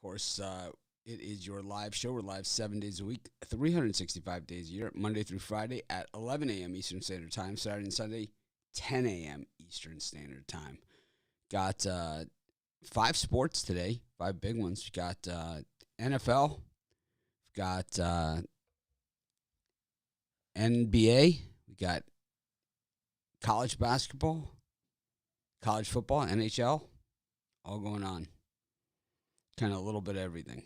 course, it is your live show. We're live 7 days a week, 365 days a year, Monday through Friday at 11 a.m. Eastern Standard Time, Saturday and Sunday, 10 a.m. Eastern Standard Time. Got 5 sports today, 5 big ones. We got NFL, we've got NBA, we got college basketball, college football, NHL, all going on. Kind of a little bit of everything.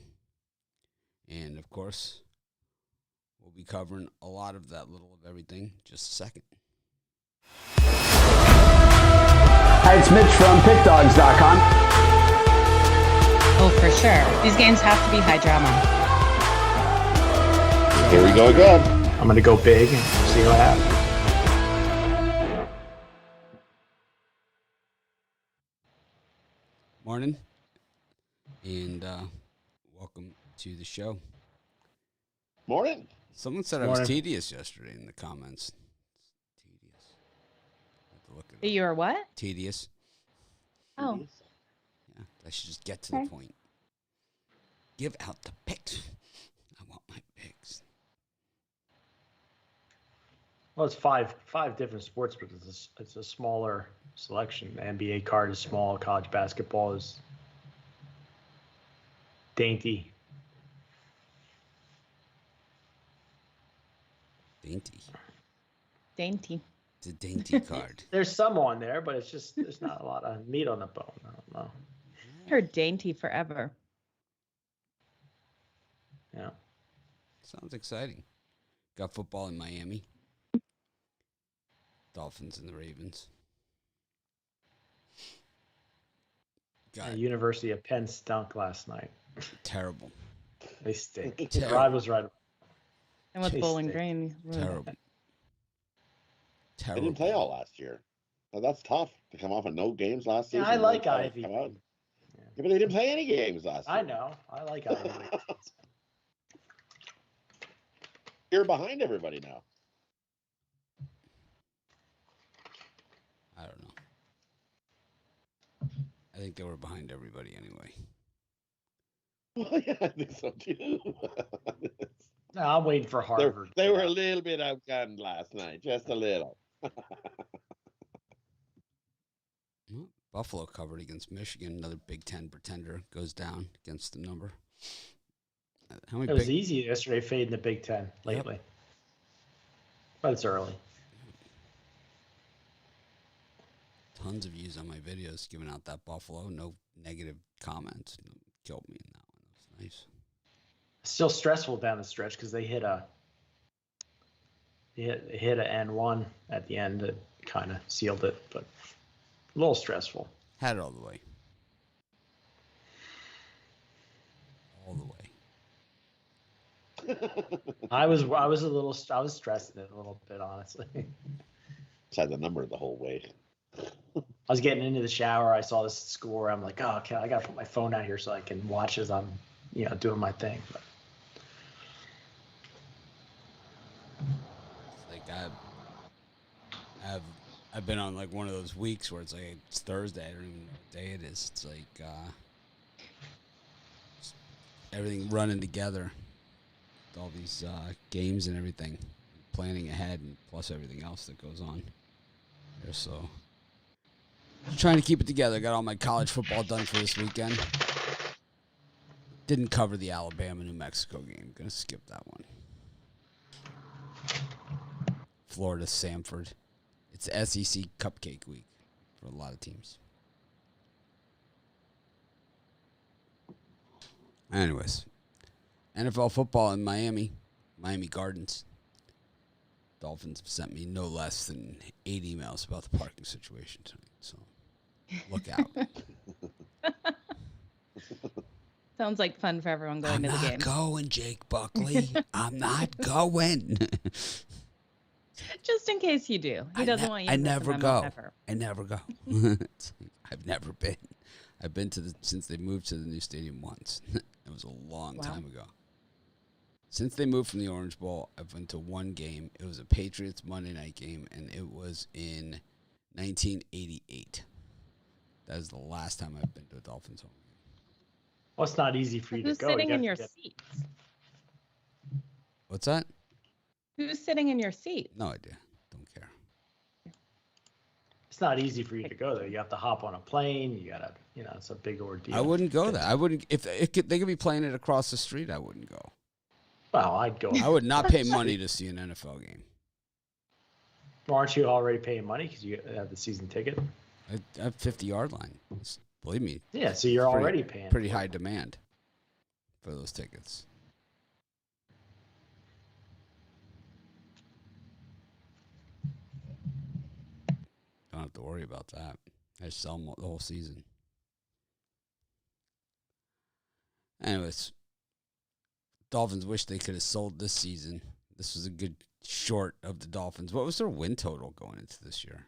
And, of course, we'll be covering a lot of that little of everything in just a second. Hi, it's Mitch from PickDogs.com. Oh, for sure. These games have to be high drama. Here we go again. I'm going to go big and see what happens. Morning. And welcome to the show. Morning. Someone said I was tedious yesterday in the comments. Tedious. I have to look it up. You were what? Tedious. Oh. Yeah, I should just get to the point. Give out the picks. I want my picks. Well, it's five different sports, but it's a smaller selection. The NBA card is small. College basketball is dainty. Dainty. It's a dainty card. There's some on there, but it's just there's not a lot of meat on the bone. I don't know. Heard dainty forever. Yeah. Sounds exciting. Got football in Miami. Dolphins and the Ravens. The University of Penn stunk last night. Terrible. They stink. Terrible. Rod was right. And with They Bowling stink. Green. Terrible. They Terrible. didn't play all last year. Now, that's tough to come off of no games last season. I like Come Ivy. out. Yeah, but they didn't play any games last year. I know. I like Ivy. You're behind everybody now. I don't know. I think they were behind everybody anyway. Well, yeah, I think so too. No, I'm waiting for Harvard. They were a little bit outgunned last night, just a little. Well, Buffalo covered against Michigan. Another Big Ten pretender goes down against the number. How many? It was easy yesterday fading the Big Ten lately. Yep. But it's early. Tons of views on my videos giving out that Buffalo. No negative comments. Killed me in that one. That was nice. Still stressful down the stretch because they hit a N1 at the end that kind of sealed it, but a little stressful. Had it all the way. All the way. I was stressing it a little bit, honestly. Just had the number the whole way. I was getting into the shower. I saw this score. I'm like, oh, okay, I got to put my phone out here so I can watch as I'm, doing my thing. But It's like I've been on like one of those weeks where it's like it's Thursday. I don't even know what day it is. It's like everything running together. With all these games and everything, planning ahead, and plus everything else that goes on. So trying to keep it together. Got all my college football done for this weekend. Didn't cover the Alabama-New Mexico game. Gonna skip that one. Florida-Samford. It's SEC Cupcake Week for a lot of teams. Anyways, NFL football in Miami Gardens. Dolphins have sent me no less than 8 emails about the parking situation tonight, so look out. Sounds like fun for everyone going to the game. I'm not going, Jake Buckley. I'm not going. Just in case you do. He doesn't want you to I miss never a memo go. ever. I never go. I've never been. I've been since they moved to the new stadium once. It was a long time ago. Since they moved from the Orange Bowl, I've been to one game. It was a Patriots Monday night game, and it was in 1988. That is the last time I've been to a Dolphins home game. Well, it's not easy for you to Who's go. sitting You in have your to get- seats? What's that? Who's sitting in your seat? No idea. Don't care. It's not easy for you to go there. You have to hop on a plane. You gotta, it's a big ordeal. I wouldn't go there. I wouldn't if they could be playing it across the street. I wouldn't go. Well, I'd go. I would not pay money to see an NFL game. Aren't you already paying money because you have the season ticket? I have 50-yard line. Believe me. Yeah, so you're already paying. Pretty high demand for those tickets. Don't have to worry about that. I just sell them the whole season. Anyways, Dolphins wish they could have sold this season. This was a good short of the Dolphins. What was their win total going into this year?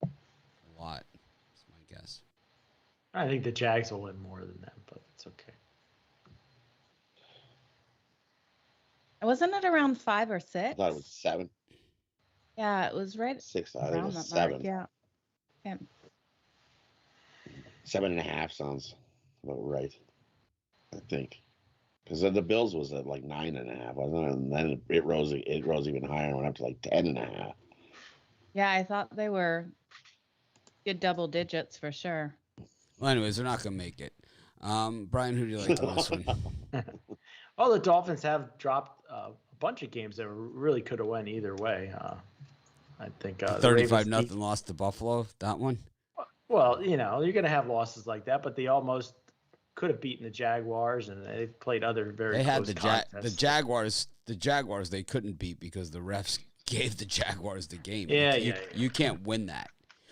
A lot. That's my guess. I think the Jags will win more than them, but it's okay. Wasn't it around 5 or 6? I thought it was 7. Yeah, it was right 6. I think it around was that 7. mark. Yeah. Yeah. 7.5 sounds about right. I think. Because the Bills was at like 9.5, wasn't it? And then it rose even higher and went up to like 10.5. Yeah, I thought they were good double digits for sure. Well, anyways, they're not going to make it. Brian, who do you like to this one? Well, the Dolphins have dropped a bunch of games that really could have went either way. I think 35-0 loss to Buffalo. That one. Well, you're going to have losses like that, but they almost could have beaten the Jaguars, and they played other very. They had close the contests. Jaguars. The Jaguars they couldn't beat because the refs gave the Jaguars the game. Yeah, You can't win that.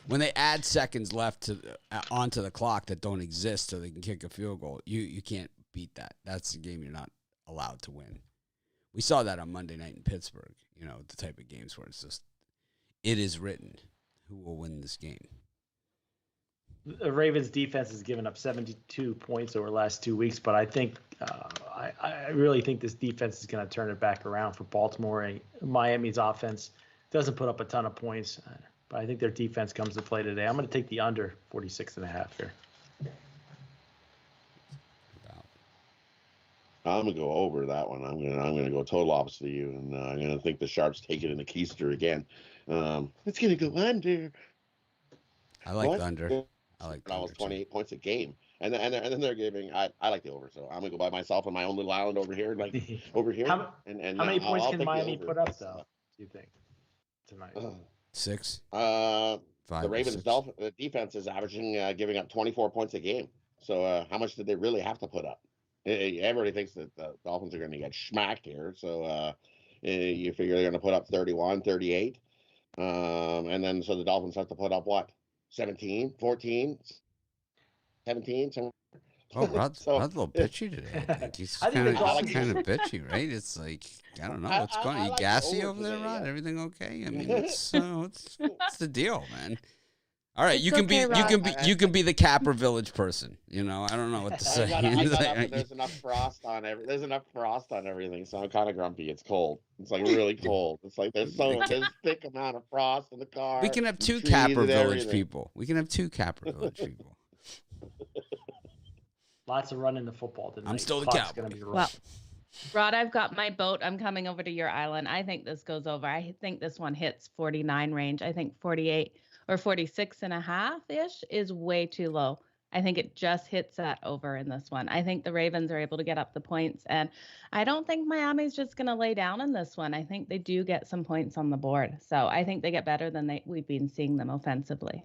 When they add seconds left onto the clock that don't exist so they can kick a field goal, you can't beat that. That's the game you're not allowed to win. We saw that on Monday night in Pittsburgh. The type of games where it's just, it is written who will win this game. The Ravens defense has given up 72 points over the last 2 weeks, but I think I really think this defense is going to turn it back around for Baltimore. And Miami's offense doesn't put up a ton of points, but I think their defense comes to play today. I'm going to take the under 46.5 here. I'm gonna go over that one. I'm gonna go total opposite of you, and I'm gonna think the Sharps take it in the keister again. It's gonna go under. I like the under. I like the almost under, 28 points a game, and then they're giving. I like the over, so I'm gonna go by myself on my own little island over here, like over here. How many points can Miami put up, myself. though? Do you think tonight? 6. 5. 5 The or Ravens' 6. the defense is averaging giving up 24 points a game. So how much did they really have to put up? Everybody thinks that the Dolphins are going to get smacked here. So you figure they're going to put up 31, 38. And then so the Dolphins have to put up what? 17, 14, 17? Oh, Rod's a little bitchy today. I think he's kind of bitchy, right? It's like, I don't know what's going on. You like gassy over over there, today, Rod? yeah. Everything okay? I mean, what's the deal, man? All right, It's you can okay, Rod. you can be the Capper Village person. I don't know what to say. There's enough frost on everything, so I'm kind of grumpy. It's cold. It's like really cold. It's like there's thick amount of frost in the car. We can have and 2 trees Capper and Village everything. people. We can have 2 Capper Village people. Lots of running the football tonight. I'm still the Clock's Cowboy. gonna be Well, Rod, I've got my boat. I'm coming over to your island. I think this goes over. I think this one hits 49 range. I think 48 or 46.5-ish is way too low. I think it just hits that over in this one. I think the Ravens are able to get up the points, and I don't think Miami's just going to lay down in this one. I think they do get some points on the board. So I think they get better than we've been seeing them offensively.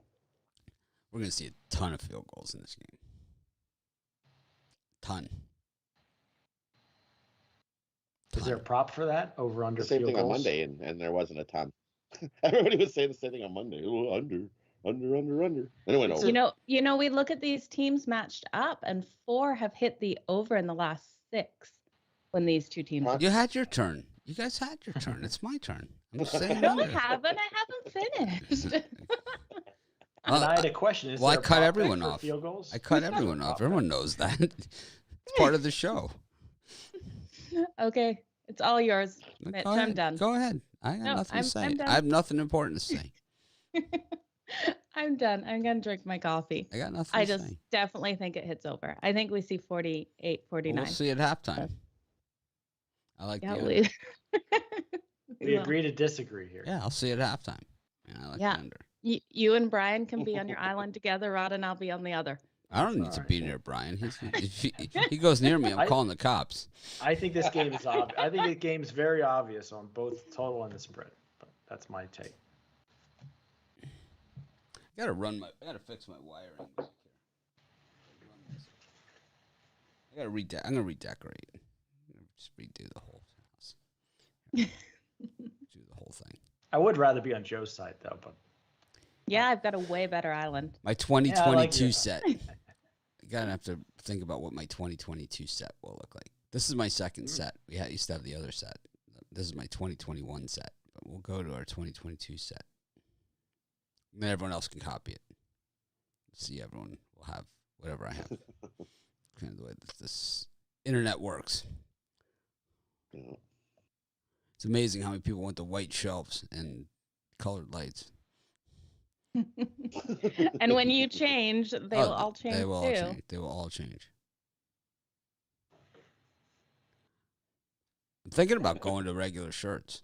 We're going to see a ton of field goals in this game. Ton. Is there a prop for that? Over under The same field thing on goals? Monday, and there wasn't a ton. Everybody was saying the same thing on Monday. Oh, under. And it went over. We look at these teams matched up, and 4 have hit the over in the last 6 when these two teams. You had your turn. You guys had your turn. It's my turn. I'm just saying. No, I haven't. I haven't finished. And I had a question. Is Well, I there a cut prop everyone bet for off. Field goals? I cut everyone off. Everyone knows that. It's part of the show. Okay, it's all yours, Mitch. Go I'm ahead. done. Go ahead. I got nothing to say. I'm done. I have nothing important to say. I'm done. I'm going to drink my coffee. I got nothing I to just say. definitely think it hits over. I think we see 48, 49. We'll see at halftime. I like Yeah, the under. We agree to disagree here. Yeah, I'll see it at halftime. Yeah, I like Yeah. the under. You and Brian can be on your island together, Rod, and I'll be on the other. I don't need to be near Brian. If he goes near me, I'm calling the cops. I think this game is obvious. I think the game's very obvious on both total and the spread. But that's my take. I gotta fix my wiring back here. I'm gonna redecorate. Just redo the whole house. Do the whole thing. I would rather be on Joe's side though, but Yeah, I've got a way better island. My 2022 like set. I gotta have to think about what my 2022 set will look like. This is my second set. We used to have the other set. This is my 2021 set, but we'll go to our 2022 set. And then everyone else can copy it. See, everyone will have whatever I have. Kind of the way this internet works. It's amazing how many people want the white shelves and colored lights. And when you change, they will all change They will too. all change. They will all change. I'm thinking about going to regular shirts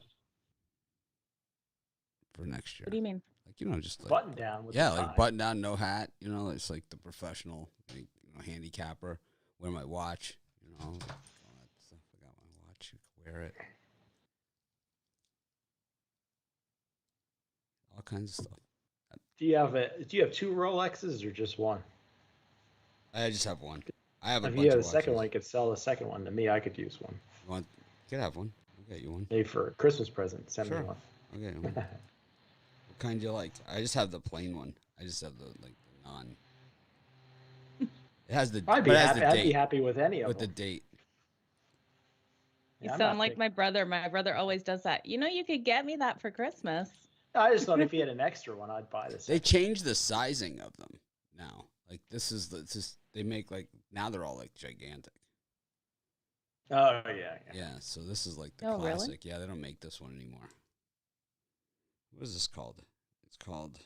for next year. What do you mean? Like, just like button down with yeah, the like tie. button down, no hat. It's like the professional, like, handicapper. Wear my watch. All that stuff. I got my watch. You can wear it. All kinds of stuff. Do you have two Rolexes or just one? I just have one. I have a If bunch you had of a second watches. one, you could sell the second one to me. I could use one. You could have one. I'll get you one. Maybe for a Christmas present. Send Sure. me one. I'll get you one. What kind do you like? I just have the plain one. I just have the non. It has the. I'd but it has be the date. happy with any of With the them. date. You Yeah, I'm sound not like big- my brother. My brother always does that. You could get me that for Christmas. I just thought if he had an extra one, I'd buy this. They changed the sizing of them now. Like they make now they're all like gigantic. Oh yeah. Yeah, so this is like the Oh, really? classic. Yeah, they don't make this one anymore. What is this called? It's called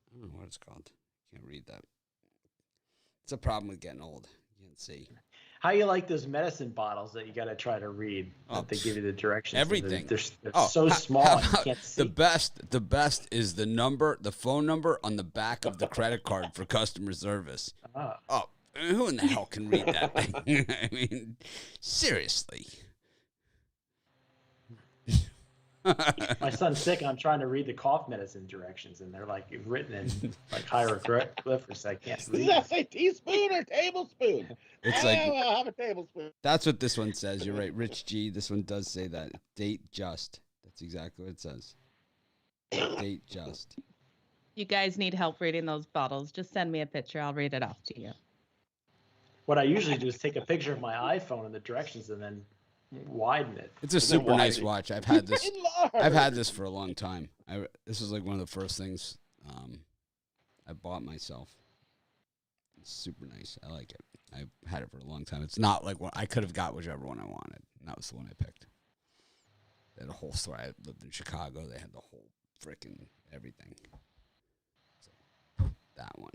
I don't know what it's called. Can't read that. It's a problem with getting old. You can't see. How you like those medicine bottles that you got to try to read? Oh, That they give you the directions. everything. They're Oh, so small. how You about can't see. the best is the phone number on the back of the credit card for customer service. Ah. Oh, who in the hell can read that thing? I mean, seriously. My son's sick, and I'm trying to read the cough medicine directions, and they're like written in like hieroglyphics. I can't Does read. that say teaspoon or tablespoon? It's like I'll have a tablespoon. that's what this one says. You're right, Rich G. This one does say that date just. That's exactly what it says. Date just. You guys need help reading those bottles. Just send me a picture. I'll read it off to you. What I usually do is take a picture of my iPhone and the directions, and then widen it. It's a And then super nice widen. watch. I've had this. Enlarge. I've had this for a long time. This was like one of the first things I bought myself. It's super nice. I like it. I've had it for a long time. It's not like I could have got whichever one I wanted. And that was the one I picked. They had a whole store. I lived in Chicago. They had the whole freaking everything. So, that one.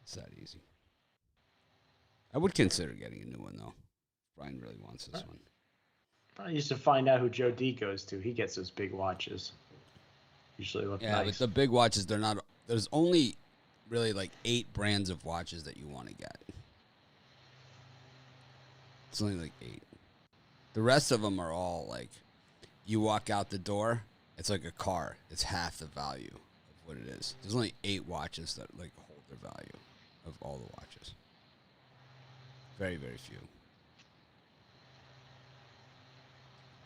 It's that easy. I would consider getting a new one though. Brian really wants this one. I used to find out who Joe D goes to. He gets those big watches. Usually look Yeah, nice. but the big watches, they're not. There's only really like 8 brands of watches that you want to get. It's only like 8. The rest of them are all like, you walk out the door, it's like a car. It's half the value of what it is. There's only 8 watches that like hold their value of all the watches. Very, very few.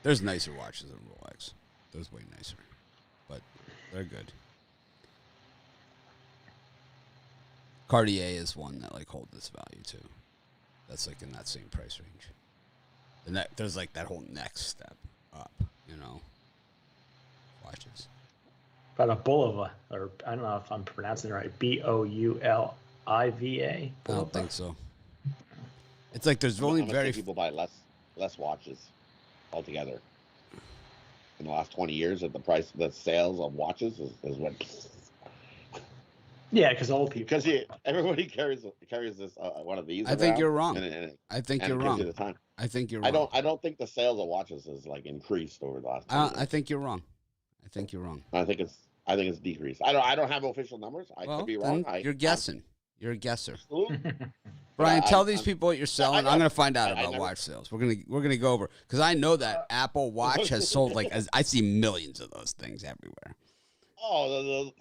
There's nicer watches than Rolex. There's way nicer, but they're good. Cartier is one that like holds its value too. That's like in that same price range. And there's like that whole next step up, watches. But a Bulova, or I don't know if I'm pronouncing it right. Bouliva. I don't think so. It's like there's only How much very do people buy less watches altogether. in the last 20 years that the sales of watches is what. Yeah, because old people. Because everybody carries this one of these. I think you're wrong. I think you're wrong. I think you're wrong. I don't think the sales of watches has like increased over the last. I think you're wrong. I think you're wrong. I think it's decreased. I don't have official numbers. I could be wrong. You're guessing. You're a guesser. Absolutely. Brian, tell these people what you're selling. I'm going to find out about watch sales. We're gonna go over because I know that Apple Watch has sold I see millions of those things everywhere. Oh,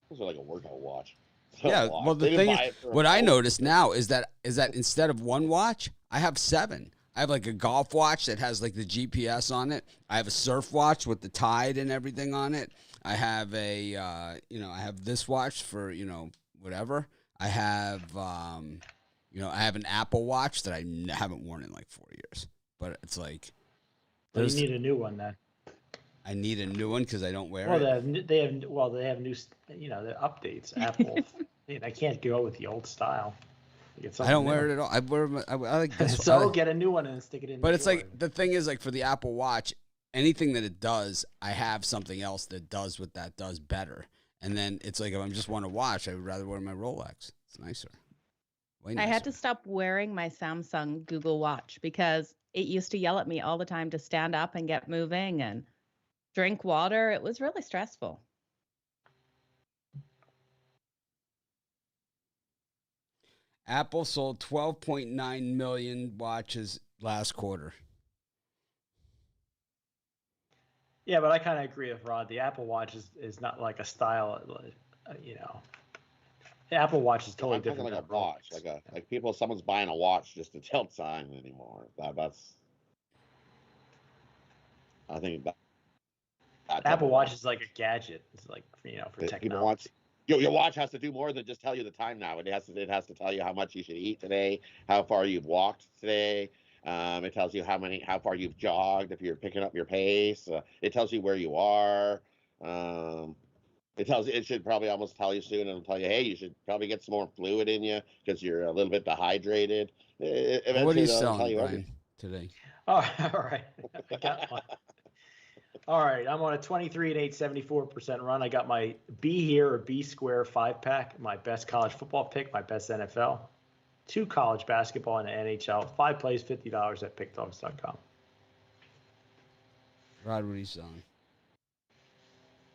those are like a workout watch. Yeah, well, the thing is, what I notice now is that instead of one watch, I have 7. I have like a golf watch that has like the GPS on it. I have a surf watch with the tide and everything on it. I have this watch for, whatever. I have, I have an Apple Watch that I haven't worn in like 4 years. But it's like, well, you need a new one then. I need a new one because I don't wear it. They have new, the updates. Apple, I can't go with the old style. I don't wear it at all. I like this. So get a new one and stick it in. But it's like the thing is like for the Apple Watch, anything that it does, I have something else that does what that does better. And then it's like if I just want to watch, I would rather wear my Rolex. It's nicer. Way nicer. I had to stop wearing my Samsung Google Watch because it used to yell at me all the time to stand up and get moving and drink water. It was really stressful. Apple sold 12.9 million watches last quarter. Yeah, but I kind of agree with Rod. The Apple Watch is not like a style, The Apple Watch is totally different. Like a watch, like someone's buying a watch just to tell time anymore. I think that Apple Watch is like a gadget. It's like for technology. Your watch has to do more than just tell you the time now. It has to tell you how much you should eat today, how far you've walked today. It tells you how far you've jogged if you're picking up your pace. It tells you where you are. It should probably almost tell you soon. It'll tell you, hey, you should probably get some more fluid in you because you're a little bit dehydrated. What are you selling, Brian, today? Oh, all right. I got one. All right, I'm on a 23 and 8, 74% run. I got my B here or B square 5-pack, my best college football pick, my best NFL, 2 college basketball and an NHL, 5 plays, $50 at pickdogs.com. Rod, what are you selling?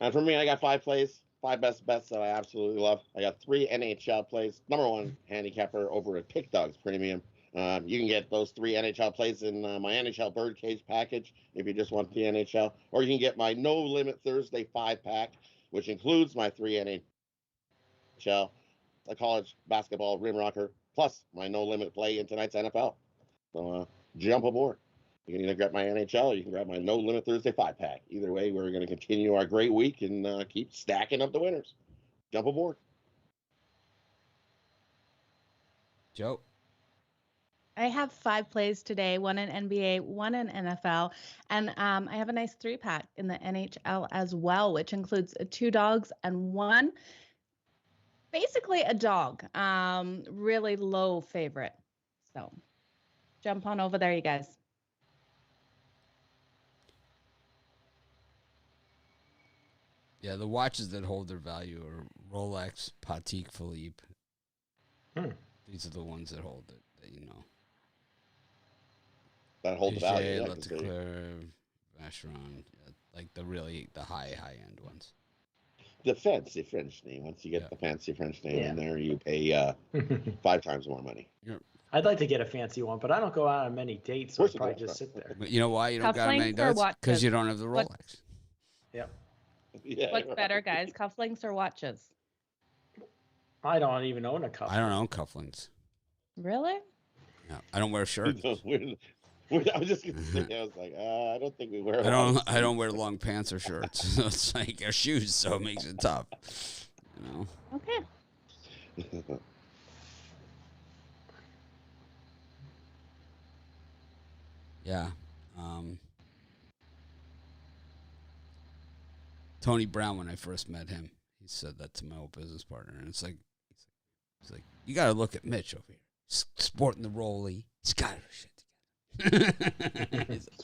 And for me, I got 5 plays, 5 best bets that I absolutely love. I got 3 NHL plays. Number 1 handicapper over at Pick Dogs Premium. You can get those 3 NHL plays in my NHL Birdcage package if you just want the NHL, or you can get my No Limit Thursday 5-pack, which includes my 3 NHL, a college basketball rim rocker, plus my No Limit play in tonight's NFL. So jump aboard. You can either grab my NHL or you can grab my No Limit Thursday 5-pack. Either way, we're going to continue our great week and keep stacking up the winners. Jump aboard. Joe? I have 5 plays today, 1 in NBA, 1 in NFL, and I have a nice 3-pack in the NHL as well, which includes 2 dogs and 1, basically a dog, really low favorite. So jump on over there, you guys. Yeah, the watches that hold their value are Rolex, Patek Philippe. These are the ones that hold it, That hold the value. Vacheron, like the high end ones. The fancy French name. Once you get the fancy French name in there, you pay 5 times more money. I'd like to get a fancy one, but I don't go out on many dates, so I probably just sit there. But you know why you don't got many dates? Because you don't have the Rolex. Yep. Yeah, What's better, guys, cufflinks or watches? I don't even own a cufflink. I don't own cufflinks. Really? No, I don't wear shirts. I was just gonna say, I was like, I don't think we wear. I don't wear long pants or shirts. So it's like our shoes, so it makes it tough. Okay. Yeah. Tony Brown, when I first met him, he said that to my old business partner, and it's like, he's like, you got to look at Mitch over here, sporting the rollie. He's got his shit together.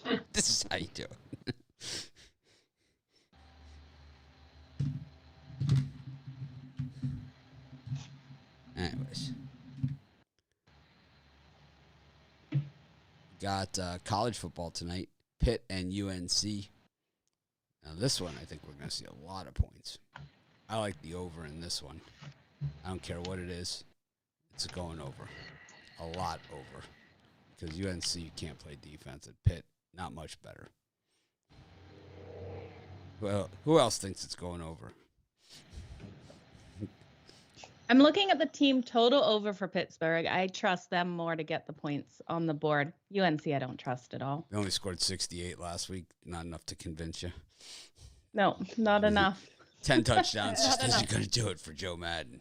Like, this is how you do it. Anyways. Got college football tonight. Pitt and UNC. Now this one, I think we're going to see a lot of points. I like the over in this one. I don't care what it is. It's going over. A lot over. Because UNC can't play defense, and Pitt, not much better. Well, who else thinks it's going over? I'm looking at the team total over for Pittsburgh. I trust them more to get the points on the board. UNC, I don't trust at all. They only scored 68 last week. Not enough to convince you. No, not enough. 10 touchdowns just because you're going to do it for Joe Madden.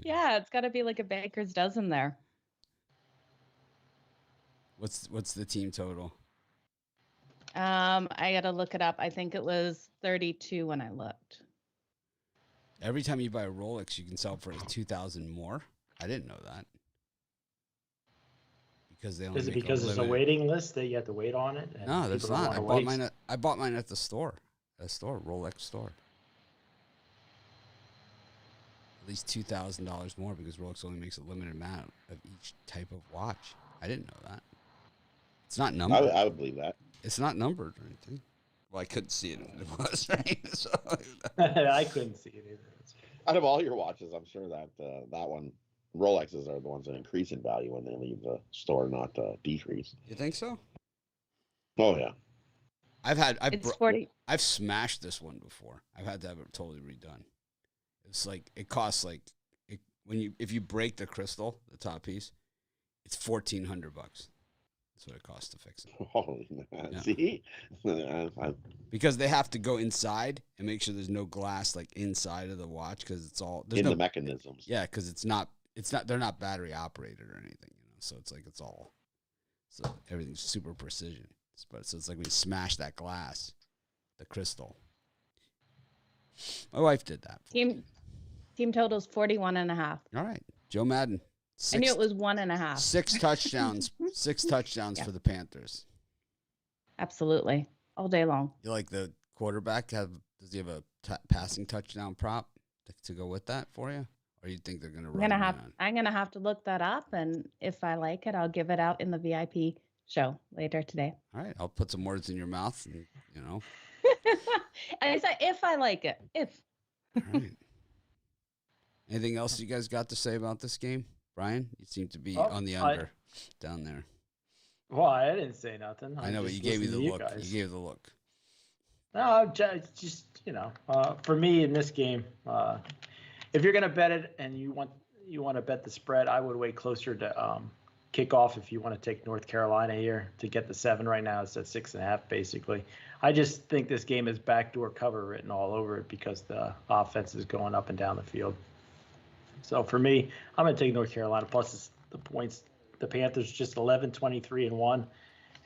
Yeah, it's got to be like a baker's dozen there. What's the team total? I got to look it up. I think it was 32 when I looked. Every time you buy a Rolex, you can sell for $2,000 more. I didn't know that. Because they only Is it make because there's a waiting list that you have to wait on it? And no, there's people don't not. I bought mine at the store. A store, Rolex store. At least $2,000 more because Rolex only makes a limited amount of each type of watch. I didn't know that. It's not numbered. I would believe that. It's not numbered or anything. Well, I couldn't see it when it was, right? So, I couldn't see it either. Out of all your watches, I'm sure that that one, Rolexes are the ones that increase in value when they leave the store, not decrease. you think so? Oh yeah. I've smashed this one before. I've had to have it totally redone. It's like it costs like if you break the crystal, the top piece, it's $1,400. That's what it costs to fix it. Holy man. Yeah. See? Because they have to go inside and make sure there's no glass like inside of the watch because it's all in the mechanisms. Yeah, because they're not battery operated or anything, So it's like so everything's super precision. So it's like when you smash that glass, the crystal. My wife did that. Team total's 41.5. All right, Joe Madden. I knew it was 1.5. 6 touchdowns. 6 touchdowns for the Panthers. Absolutely, all day long. You like the quarterback? Does he have a passing touchdown prop to go with that for you, or you think they're going to run? I'm gonna have to look that up, and if I like it, I'll give it out in the VIP show later today. All right, I'll put some words in your mouth, and, I said if I like it. If. All right. Anything else you guys got to say about this game? Brian, you seem to be on the under down there. Well, I didn't say nothing. I know, but you gave me the look. You gave the look. No, just for me in this game, if you're gonna bet it and you want to bet the spread, I would wait closer to kickoff if you want to take North Carolina here to get the 7. Right now it's at 6.5 basically. I just think this game is backdoor cover written all over it because the offense is going up and down the field. So for me, I'm going to take North Carolina. Plus the points. The Panthers just 11-23-1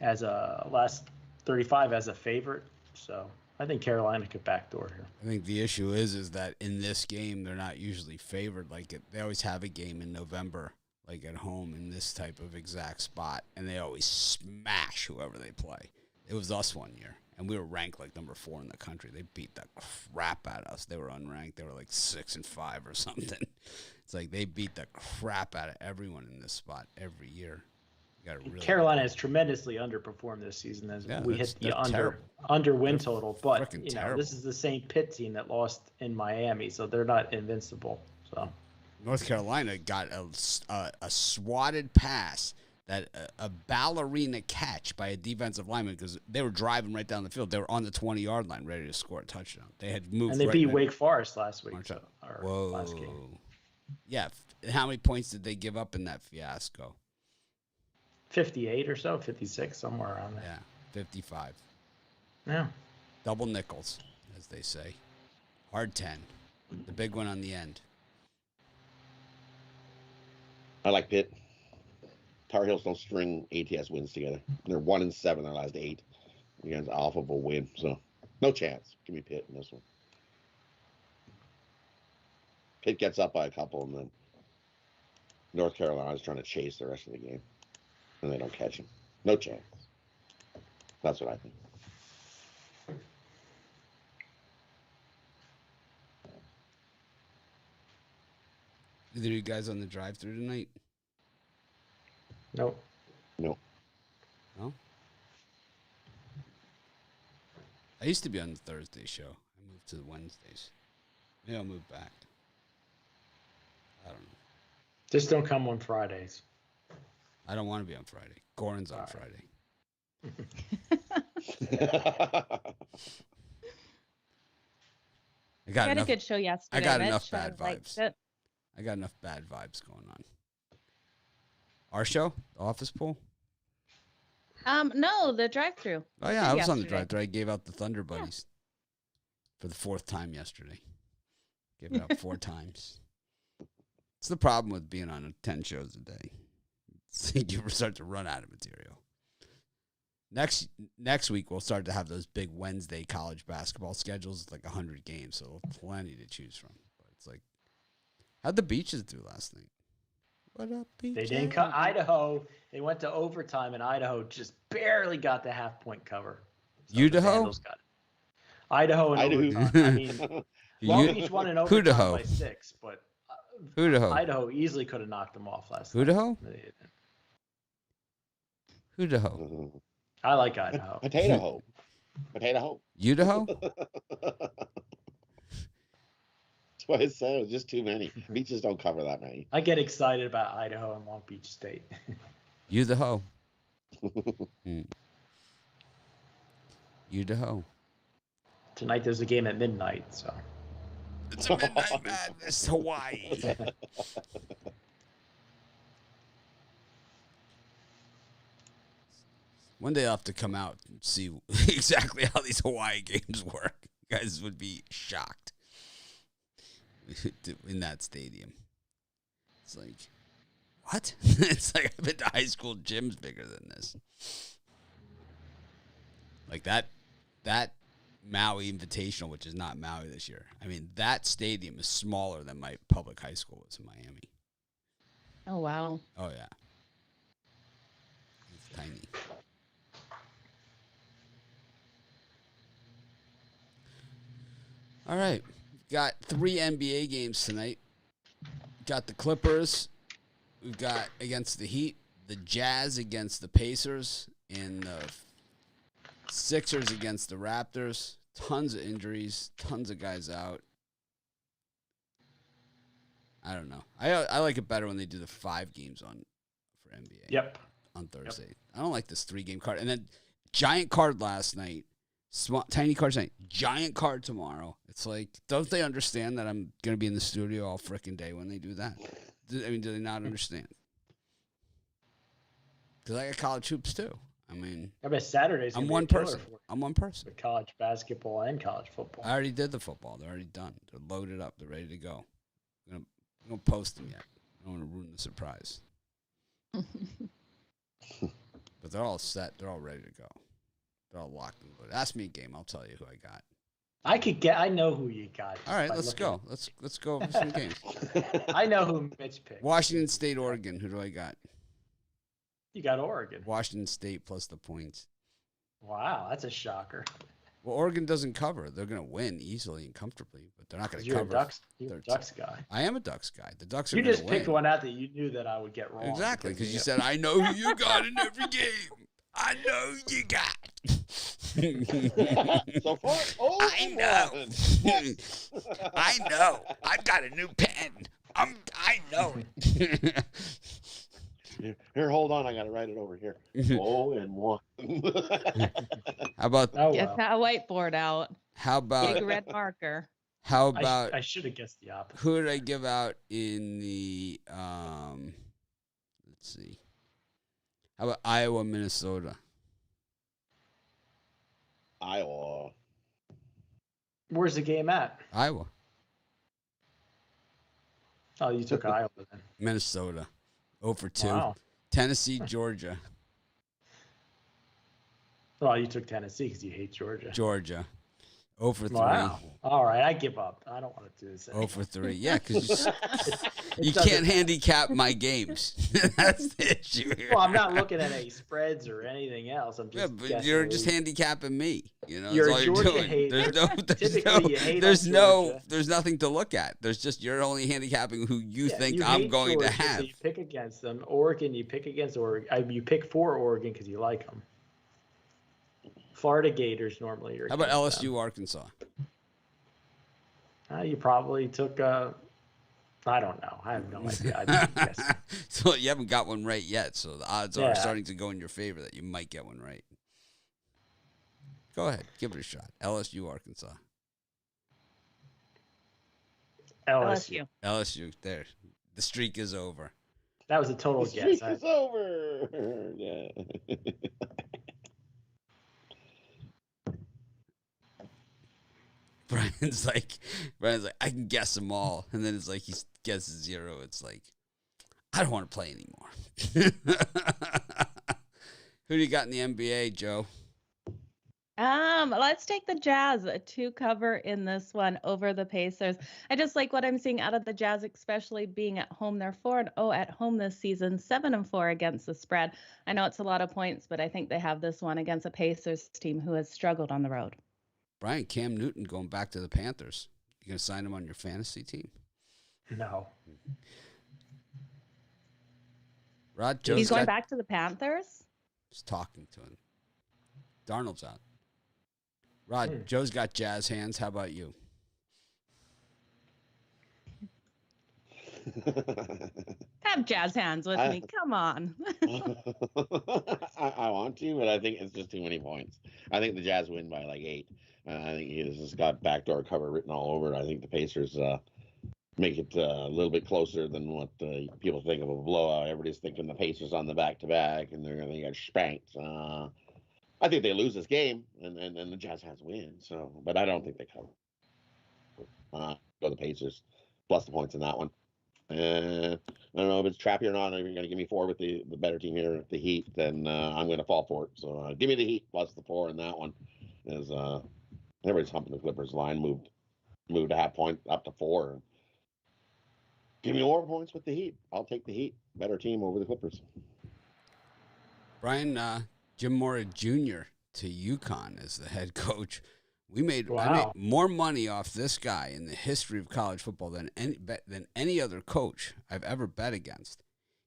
as a last 35 as a favorite. So I think Carolina could backdoor here. I think the issue is that in this game they're not usually favored. They always have a game in November, like at home in this type of exact spot, and they always smash whoever they play. It was us one year, and we were ranked like number 4 in the country. They beat the crap out of us. They were unranked. They were like 6-5 or something. It's like they beat the crap out of everyone in this spot every year. Carolina has tremendously underperformed this season as we hit the under win total. But this is the same Pitt team that lost in Miami, so they're not invincible. So North Carolina got a swatted pass. A ballerina catch by a defensive lineman because they were driving right down the field. They were on the 20-yard line ready to score a touchdown. They had moved. And they beat Wake Forest last week. Whoa. Last game. Yeah. How many points did they give up in that fiasco? 58 or so, 56, somewhere around there. Yeah, 55. Yeah. Double nickels, as they say. Hard 10. The big one on the end. I like Pitt. Tar Heels don't string ATS wins together. They're 1-7 their last 8 against off of a win, so no chance. Give me Pitt in this one. Pitt gets up by a couple, and then North Carolina's trying to chase the rest of the game, and they don't catch him. No chance. That's what I think. Either of you guys on the drive-through tonight? Nope. No. No? I used to be on the Thursday show. I moved to the Wednesdays. Maybe I'll move back. I don't know. Just don't come on Fridays. I don't want to be on Friday. Goran's on All Friday. I got Had a enough. good show yesterday. I got Mitch. enough bad liked vibes. it. I got enough bad vibes going on. Our show, the Office Pool. No, the drive-through. Oh yeah, I was on the yesterday. drive-thru. I gave out the Thunder Buddies for the 4th time yesterday. Gave it out 4 times. It's the problem with being on 10 shows a day. You start to run out of material. Next week, we'll start to have those big Wednesday college basketball schedules, like 100 games, so plenty to choose from. But it's like, how'd the Beaches do last night? What up, Beaches? They didn't cut Idaho. They went to overtime, and Idaho just barely got the half-point cover. So the Idaho? Vandals got it. Idaho and Idaho. overtime. I mean, Long Beach won in overtime Idaho. by 6, but Idaho. Idaho easily could have knocked them off last night. Idaho? They didn't. Idaho. I like Idaho. Potato hoe. Potato hoe. Idaho? That's what I said. It was just too many. Beaches don't cover that many. I get excited about Idaho and Long Beach State. Idaho. Idaho. Tonight there's a game at midnight, so It's a midnight madness, Hawaii. One day I'll have to come out and see exactly how these Hawaii games work. You guys would be shocked in that stadium. It's like, what? It's like I've been to high school gyms bigger than this. Like that Maui Invitational, which is not Maui this year. I mean, that stadium is smaller than my public high school was in Miami. Oh, wow. Oh, yeah. It's tiny. All right. Got 3 NBA games tonight. Got the Clippers. We've got against the Heat, the Jazz against the Pacers, and the Sixers against the Raptors. Tons of injuries, tons of guys out. I don't know. I like it better when they do the 5 games on for NBA. yep. On Thursday. Yep. I don't like this 3-game card. And then giant card last night. Tiny card tonight. Giant card tomorrow. It's like, don't they understand that I'm going to be in the studio all frickin' day when they do that? Do they not understand? Because I got college hoops too. I mean, I bet Saturday's I'm gonna be one a killer person. for I'm one person. the college basketball and college football. I already did the football. They're already done. They're loaded up. They're ready to go. I'm gonna post them yet. I don't want to ruin the surprise. But they're all set. They're all ready to go. They're all locked and loaded. Ask me a game. I'll tell you who I got. I know who you got. All right, by let's looking go. Let's go over some games. I know who Mitch picked. Washington State, Oregon. Who do I got? You got Oregon. Washington State plus the points. Wow, that's a shocker. Well, Oregon doesn't cover. They're going to win easily and comfortably, but they're not going to You're cover. you're a Ducks guy. I am a Ducks guy. The Ducks are You going just to win. picked one out that you knew that I would get wrong. Exactly, because you said, I know who you got in every game. I know who you got. So far, I know. I know. I've got a new pen. I know it. Here, hold on. I got to write it over here. 0-1. How about Oh, Get wow. that whiteboard out. how Big about red marker. how about I should have guessed the opposite. who did I give out in the let's see. How about Iowa, Minnesota? Iowa. Where's the game at? Iowa. Oh, you took Iowa then. Minnesota. 0 for 2. Wow. Tennessee, Georgia. Well, you took Tennessee because you hate Georgia. Georgia. 0 for 3. Wow. All right, I give up. I don't want to do this 0 anymore. for 3. Yeah, because you can't handicap my games. That's the issue here. Well, I'm not looking at any spreads or anything else. I'm Yeah, just but guessing you're who- just handicapping me. You know, You're that's all a you're Georgia doing. hater. There's Georgia. nothing to look at. There's just you're only handicapping who you Yeah, think you I'm hate going Georgia, to have. So you pick against them. Oregon, you pick against Oregon. You pick for Oregon because you like them. Florida Gators normally. You're How about against LSU, Arkansas? You probably took. I don't know. I have no idea. I'd be guessing. So you haven't got one right yet. So the odds are Yeah. starting to go in your favor that you might get one right. Go ahead, give it a shot. LSU, Arkansas. LSU. LSU. There, the streak is over. That was a total The guess. streak is over. Yeah. Brian's like, I can guess them all, and then it's like he guesses 0. It's like, I don't want to play anymore. Who do you got in the NBA, Joe? Let's take the Jazz to cover in this one over the Pacers. I just like what I'm seeing out of the Jazz, especially being at home. They're 4-0 at home this season, 7-4 against the spread. I know it's a lot of points, but I think they have this one against a Pacers team who has struggled on the road. Brian, Cam Newton going back to the Panthers. You gonna sign him on your fantasy team? No. Rod, Joe's He's going got, back to the Panthers? Just talking to him. Darnold's out. Rod, Joe's got Jazz hands. How about you? Have Jazz hands with me. Come on. I want to, but I think it's just too many points. I think the Jazz win by like 8. I think he just got backdoor cover written all over it. I think the Pacers make it a little bit closer than what people think of a blowout. Everybody's thinking the Pacers on the back-to-back, and they're going to get spanked. I think they lose this game, and the Jazz has to win. So, but I don't think they cover. Go the Pacers, plus the points in that one. I don't know if it's trappy or not. If you're going to give me 4 with the better team here, the Heat, then I'm going to fall for it. So give me the Heat plus the 4 in that one. Is everybody's humping the Clippers line, moved a half point up to 4. Give me more points with the Heat. I'll take the Heat. Better team over the Clippers. Brian, Jim Mora Jr. to UConn as the head coach. I made more money off this guy in the history of college football than any other coach I've ever bet against.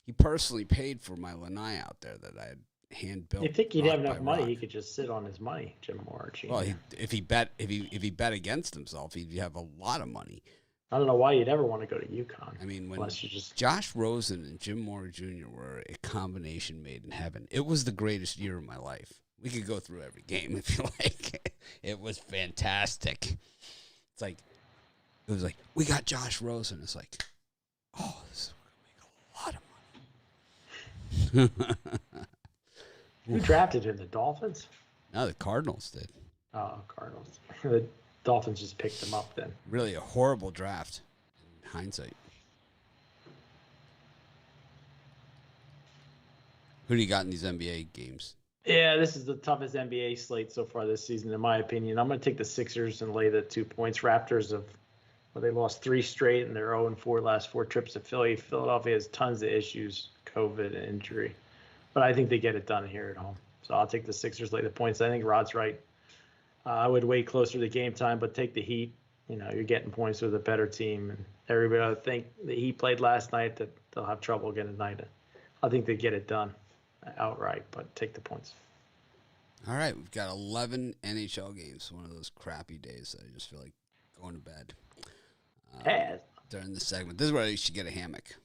He personally paid for my lanai out there that I had hand built. You think he'd have enough money? He could just sit on his money, Jim Mora Jr. Well, if he bet against himself, he'd have a lot of money. I don't know why you'd ever want to go to UConn. I mean, when Josh Rosen and Jim Mora Jr. were a combination made in heaven, it was the greatest year of my life. We could go through every game if you like. It was fantastic. It was like, we got Josh Rosen. It's like, oh, this is going to make a lot of money. Who drafted him? The Dolphins? No, the Cardinals did. Oh, Cardinals. The Dolphins just picked him up then. Really a horrible draft in hindsight. Who do you got in these NBA games? Yeah, this is the toughest NBA slate so far this season, in my opinion. I'm going to take the Sixers and lay the 2 points. Raptors they lost 3 straight, and they're 0-4 last 4 trips to Philly. Philadelphia has tons of issues, COVID and injury. But I think they get it done here at home. So I'll take the Sixers, lay the points. I think Rod's right. I would wait closer to game time, but take the Heat. You know, you're getting points with a better team. And everybody, I think the Heat played last night that they'll have trouble getting tonight. I think they get it done outright, but take the points. All right, we've got 11 NHL games. One of those crappy days that I just feel like going to bed during the segment. This is where you should get a hammock.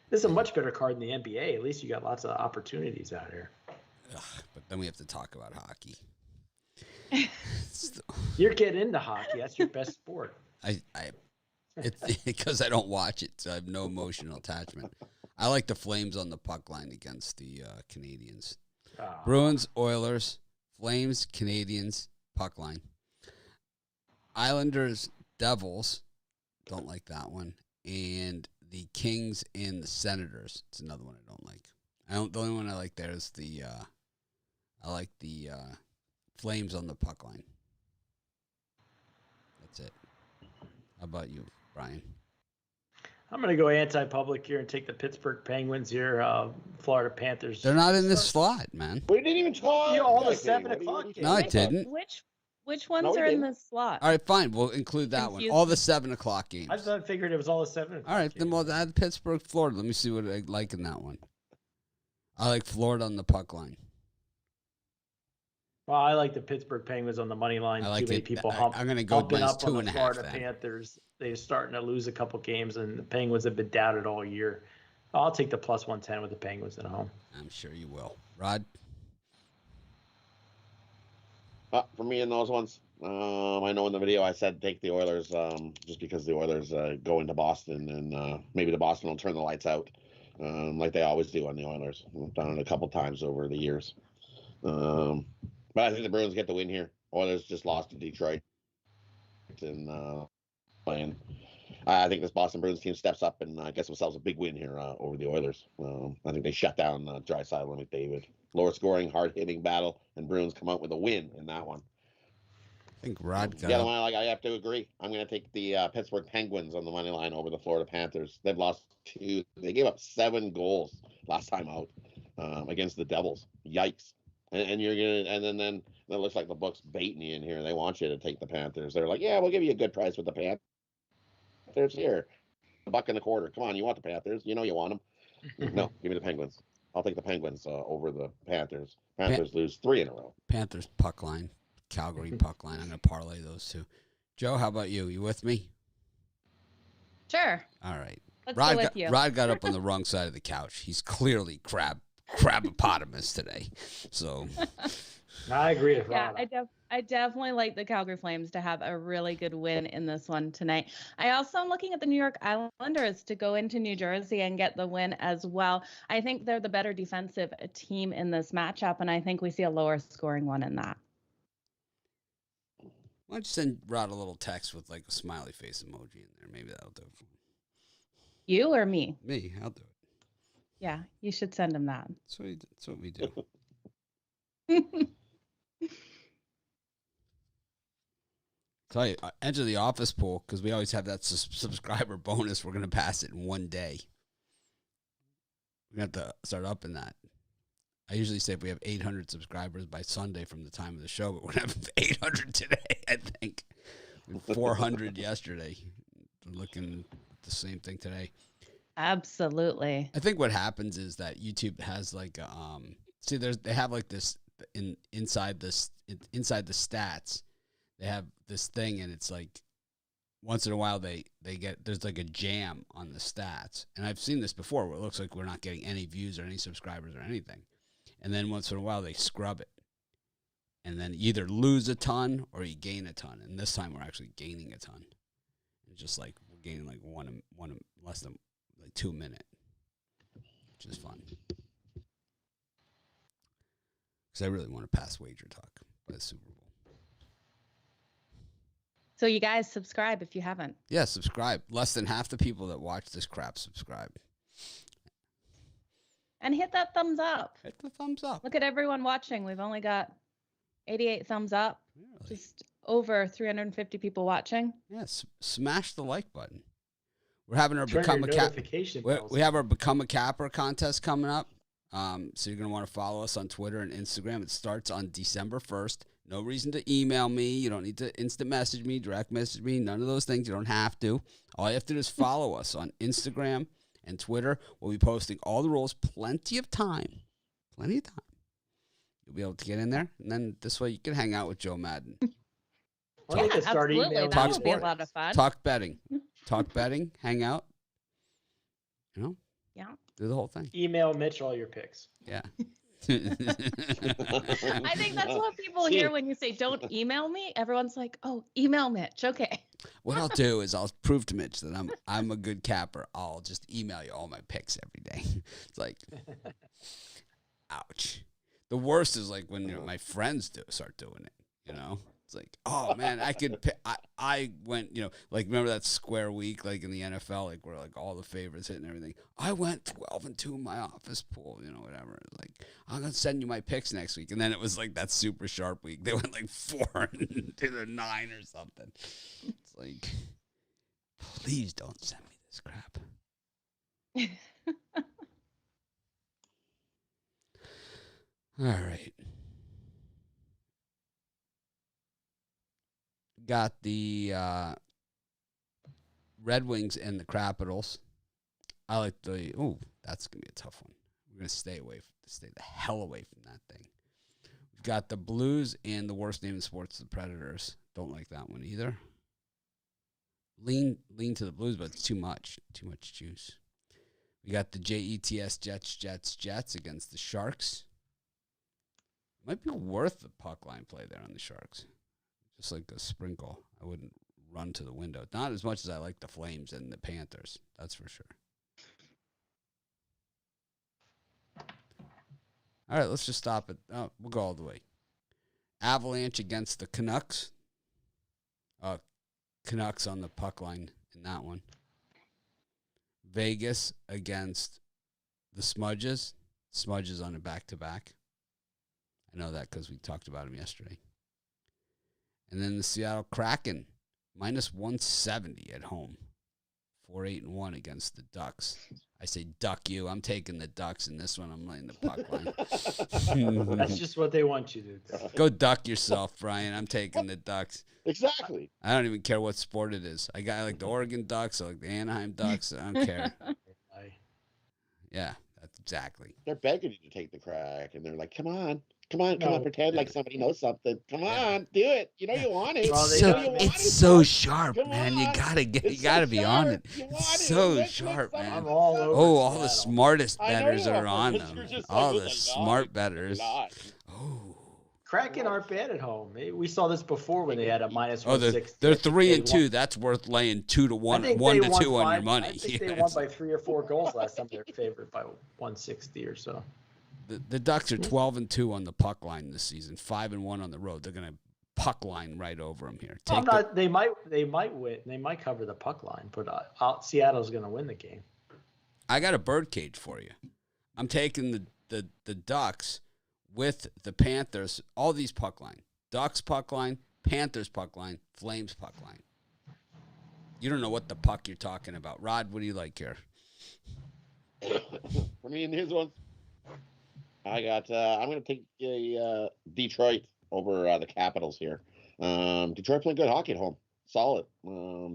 This is a much better card than the NBA. At least you got lots of opportunities out here. Ugh, but then we have to talk about hockey. You're getting into hockey. That's your best sport. It's because I don't watch it, so I have no emotional attachment. I like the Flames on the puck line against the Canadians. Bruins, Oilers, Flames, Canadians, puck line. Islanders, Devils, don't like that one. And the Kings and the Senators. It's another one I don't like. The only one I like there is the Flames on the puck line. That's it. How about you, Brian? I'm going to go anti-public here and take the Pittsburgh Penguins here. Florida Panthers. They're not in this slot, man. We didn't even talk. You all the about 7 What are you- o'clock what are you games. No, I talking about? didn't. Which ones No, we are in didn't. this slot? All right, fine. We'll include that Confused one. All me. the 7 o'clock games. I figured it was all the 7 o'clock All right, then games. we'll add Pittsburgh, Florida. Let me see what I like in that one. I like Florida on the puck line. Well, I like the Pittsburgh Penguins on the money line. I like Too many it. people I'm going to go humping minus up on the 2.5 Florida then. Panthers. They're starting to lose a couple games, and the Penguins have been doubted all year. I'll take the plus 110 with the Penguins at home. I'm sure you will. Rod? For me in those ones, I know in the video I said take the Oilers just because the Oilers go into Boston and maybe the Boston will turn the lights out like they always do on the Oilers. We've done it a couple times over the years. But I think the Bruins get the win here. Oilers just lost to Detroit and playing. I think this Boston Bruins team steps up and gets themselves a big win here over the Oilers. I think they shut down Draisaitl and McDavid. Lower scoring, hard-hitting battle, and Bruins come out with a win in that one. I think Rod got The other up. one, I have to agree. I'm going to take the Pittsburgh Penguins on the money line over the Florida Panthers. They've lost 2. They gave up 7 goals last time out against the Devils. Yikes! And you're gonna, and then it looks like the book's baiting you in here. They want you to take the Panthers. They're like, yeah, we'll give you a good price with the Panthers here. $1.25. Come on, you want the Panthers? You know you want them. No, give me the Penguins. I'll take the Penguins over the Panthers. Panthers lose 3 in a row. Panthers puck line. Calgary puck line. I'm going to parlay those two. Joe, how about you? You with me? Sure. All right. Let's go with you. Rod got up on the wrong side of the couch. He's clearly crabopotamus today. So I agree with Yeah, Rod. I definitely like the Calgary Flames to have a really good win in this one tonight. I also am looking at the New York Islanders to go into New Jersey and get the win as well. I think they're the better defensive team in this matchup, and I think we see a lower scoring one in that. why don't you send Rod a little text with like a smiley face emoji in there? Maybe that'll do it for him. You or me? Me, I'll do it. Yeah, you should send him that. That's what we do. Tell you, enter the office pool because we always have that subscriber bonus. We're going to pass it in one day. We're going to have to start upping that. I usually say if we have 800 subscribers by Sunday from the time of the show, but we're going to have 800 today, I think. 400 yesterday. We're looking at the same thing today. Absolutely. I think what happens is that YouTube has like they have like this inside the stats. They have this thing, and it's like once in a while they get there's like a jam on the stats, and I've seen this before where it looks like we're not getting any views or any subscribers or anything, and then once in a while they scrub it, and then either lose a ton or you gain a ton, and this time we're actually gaining a ton. It's just like we're gaining like one less than like 2 minutes, which is fun because I really want to pass Wager Talk by the Super Bowl. So you guys subscribe if you haven't. Yeah, subscribe. Less than half the people that watch this crap subscribe. And hit that thumbs up. Hit the thumbs up. Look at everyone watching. We've only got 88 thumbs up. Really? Just over 350 people watching. Yes, smash the like button. We're having our Turn become your a cap. notification We bells. have our become a capper contest coming up. So you're gonna want to follow us on Twitter and Instagram. It starts on December 1st. No reason to email me. You don't need to instant message me, direct message me. None of those things. You don't have to. All you have to do is follow us on Instagram and Twitter. We'll be posting all the rules. Plenty of time. Plenty of time. You'll be able to get in there, and then this way you can hang out with Joe Madden. Or they can start absolutely. emailing That Talk would be a sport. lot of fun. Talk betting. Talk betting. Hang out. You know? Yeah. Do the whole thing. Email Mitch all your picks. Yeah. I think that's what people hear when you say, don't email me. Everyone's like, oh, email Mitch. Okay. What I'll do is I'll prove to Mitch that I'm a good capper. I'll just email you all my picks every day. It's like, ouch. The worst is like when my friends start doing it. You know, It's like, oh man, I went, like remember that square week, like in the NFL, like where like all the favorites hit and everything. I went 12-2 in my office pool, whatever. Like, I'm gonna send you my picks next week, and then it was like that super sharp week. They went like 4-9 or something. It's like, please don't send me this crap. All right. Got the Red Wings and the Capitals. I like that's going to be a tough one. We're going to stay the hell away from that thing. We've got the Blues and the worst name in sports, the Predators. Don't like that one either. Lean to the Blues, but it's too much juice. We got the Jets against the Sharks. Might be worth the puck line play there on the Sharks. Just like a sprinkle. I wouldn't run to the window. Not as much as I like the Flames and the Panthers. That's for sure. All right, let's just stop it. Oh, we'll go all the way. Avalanche against the Canucks. Canucks on the puck line in that one. Vegas against the Smudges. Smudges on a back-to-back. I know that because we talked about him yesterday. And then the Seattle Kraken, minus 170 at home. 4-8-1 against the Ducks. I say duck you. I'm taking the Ducks in this one. I'm laying the puck line. That's just what they want you to do. Go duck yourself, Brian. I'm taking the Ducks. Exactly. I don't even care what sport it is. I like the Oregon Ducks. I like the Anaheim Ducks. I don't care. Yeah, that's exactly. They're begging you to take the crack, and they're like, come on, pretend like somebody knows something. Come on, do it. You want it. It's so sharp, man. You gotta be on it. It's so sharp, man. I'm all over. All the smartest bettors are on them. All the smart bettors. Oh. Kraken aren't bad at home. We saw this before when they had a minus 160. They're 3-2. That's worth laying 2-1, 1-2 on your money. I think they won by 3 or 4 goals last time. They're favored by 160 or so. The Ducks are 12-2 on the puck line this season. 5-1 on the road. They're gonna puck line right over them here. They might win. They might cover the puck line, but Seattle's gonna win the game. I got a birdcage for you. I'm taking the Ducks with the Panthers, all these puck line. Ducks puck line, Panthers puck line, Flames puck line. You don't know what the puck you're talking about. Rod, what do you like here? For me, and here's one. I got, I'm going to take Detroit over the Capitals here. Detroit playing good hockey at home. Solid.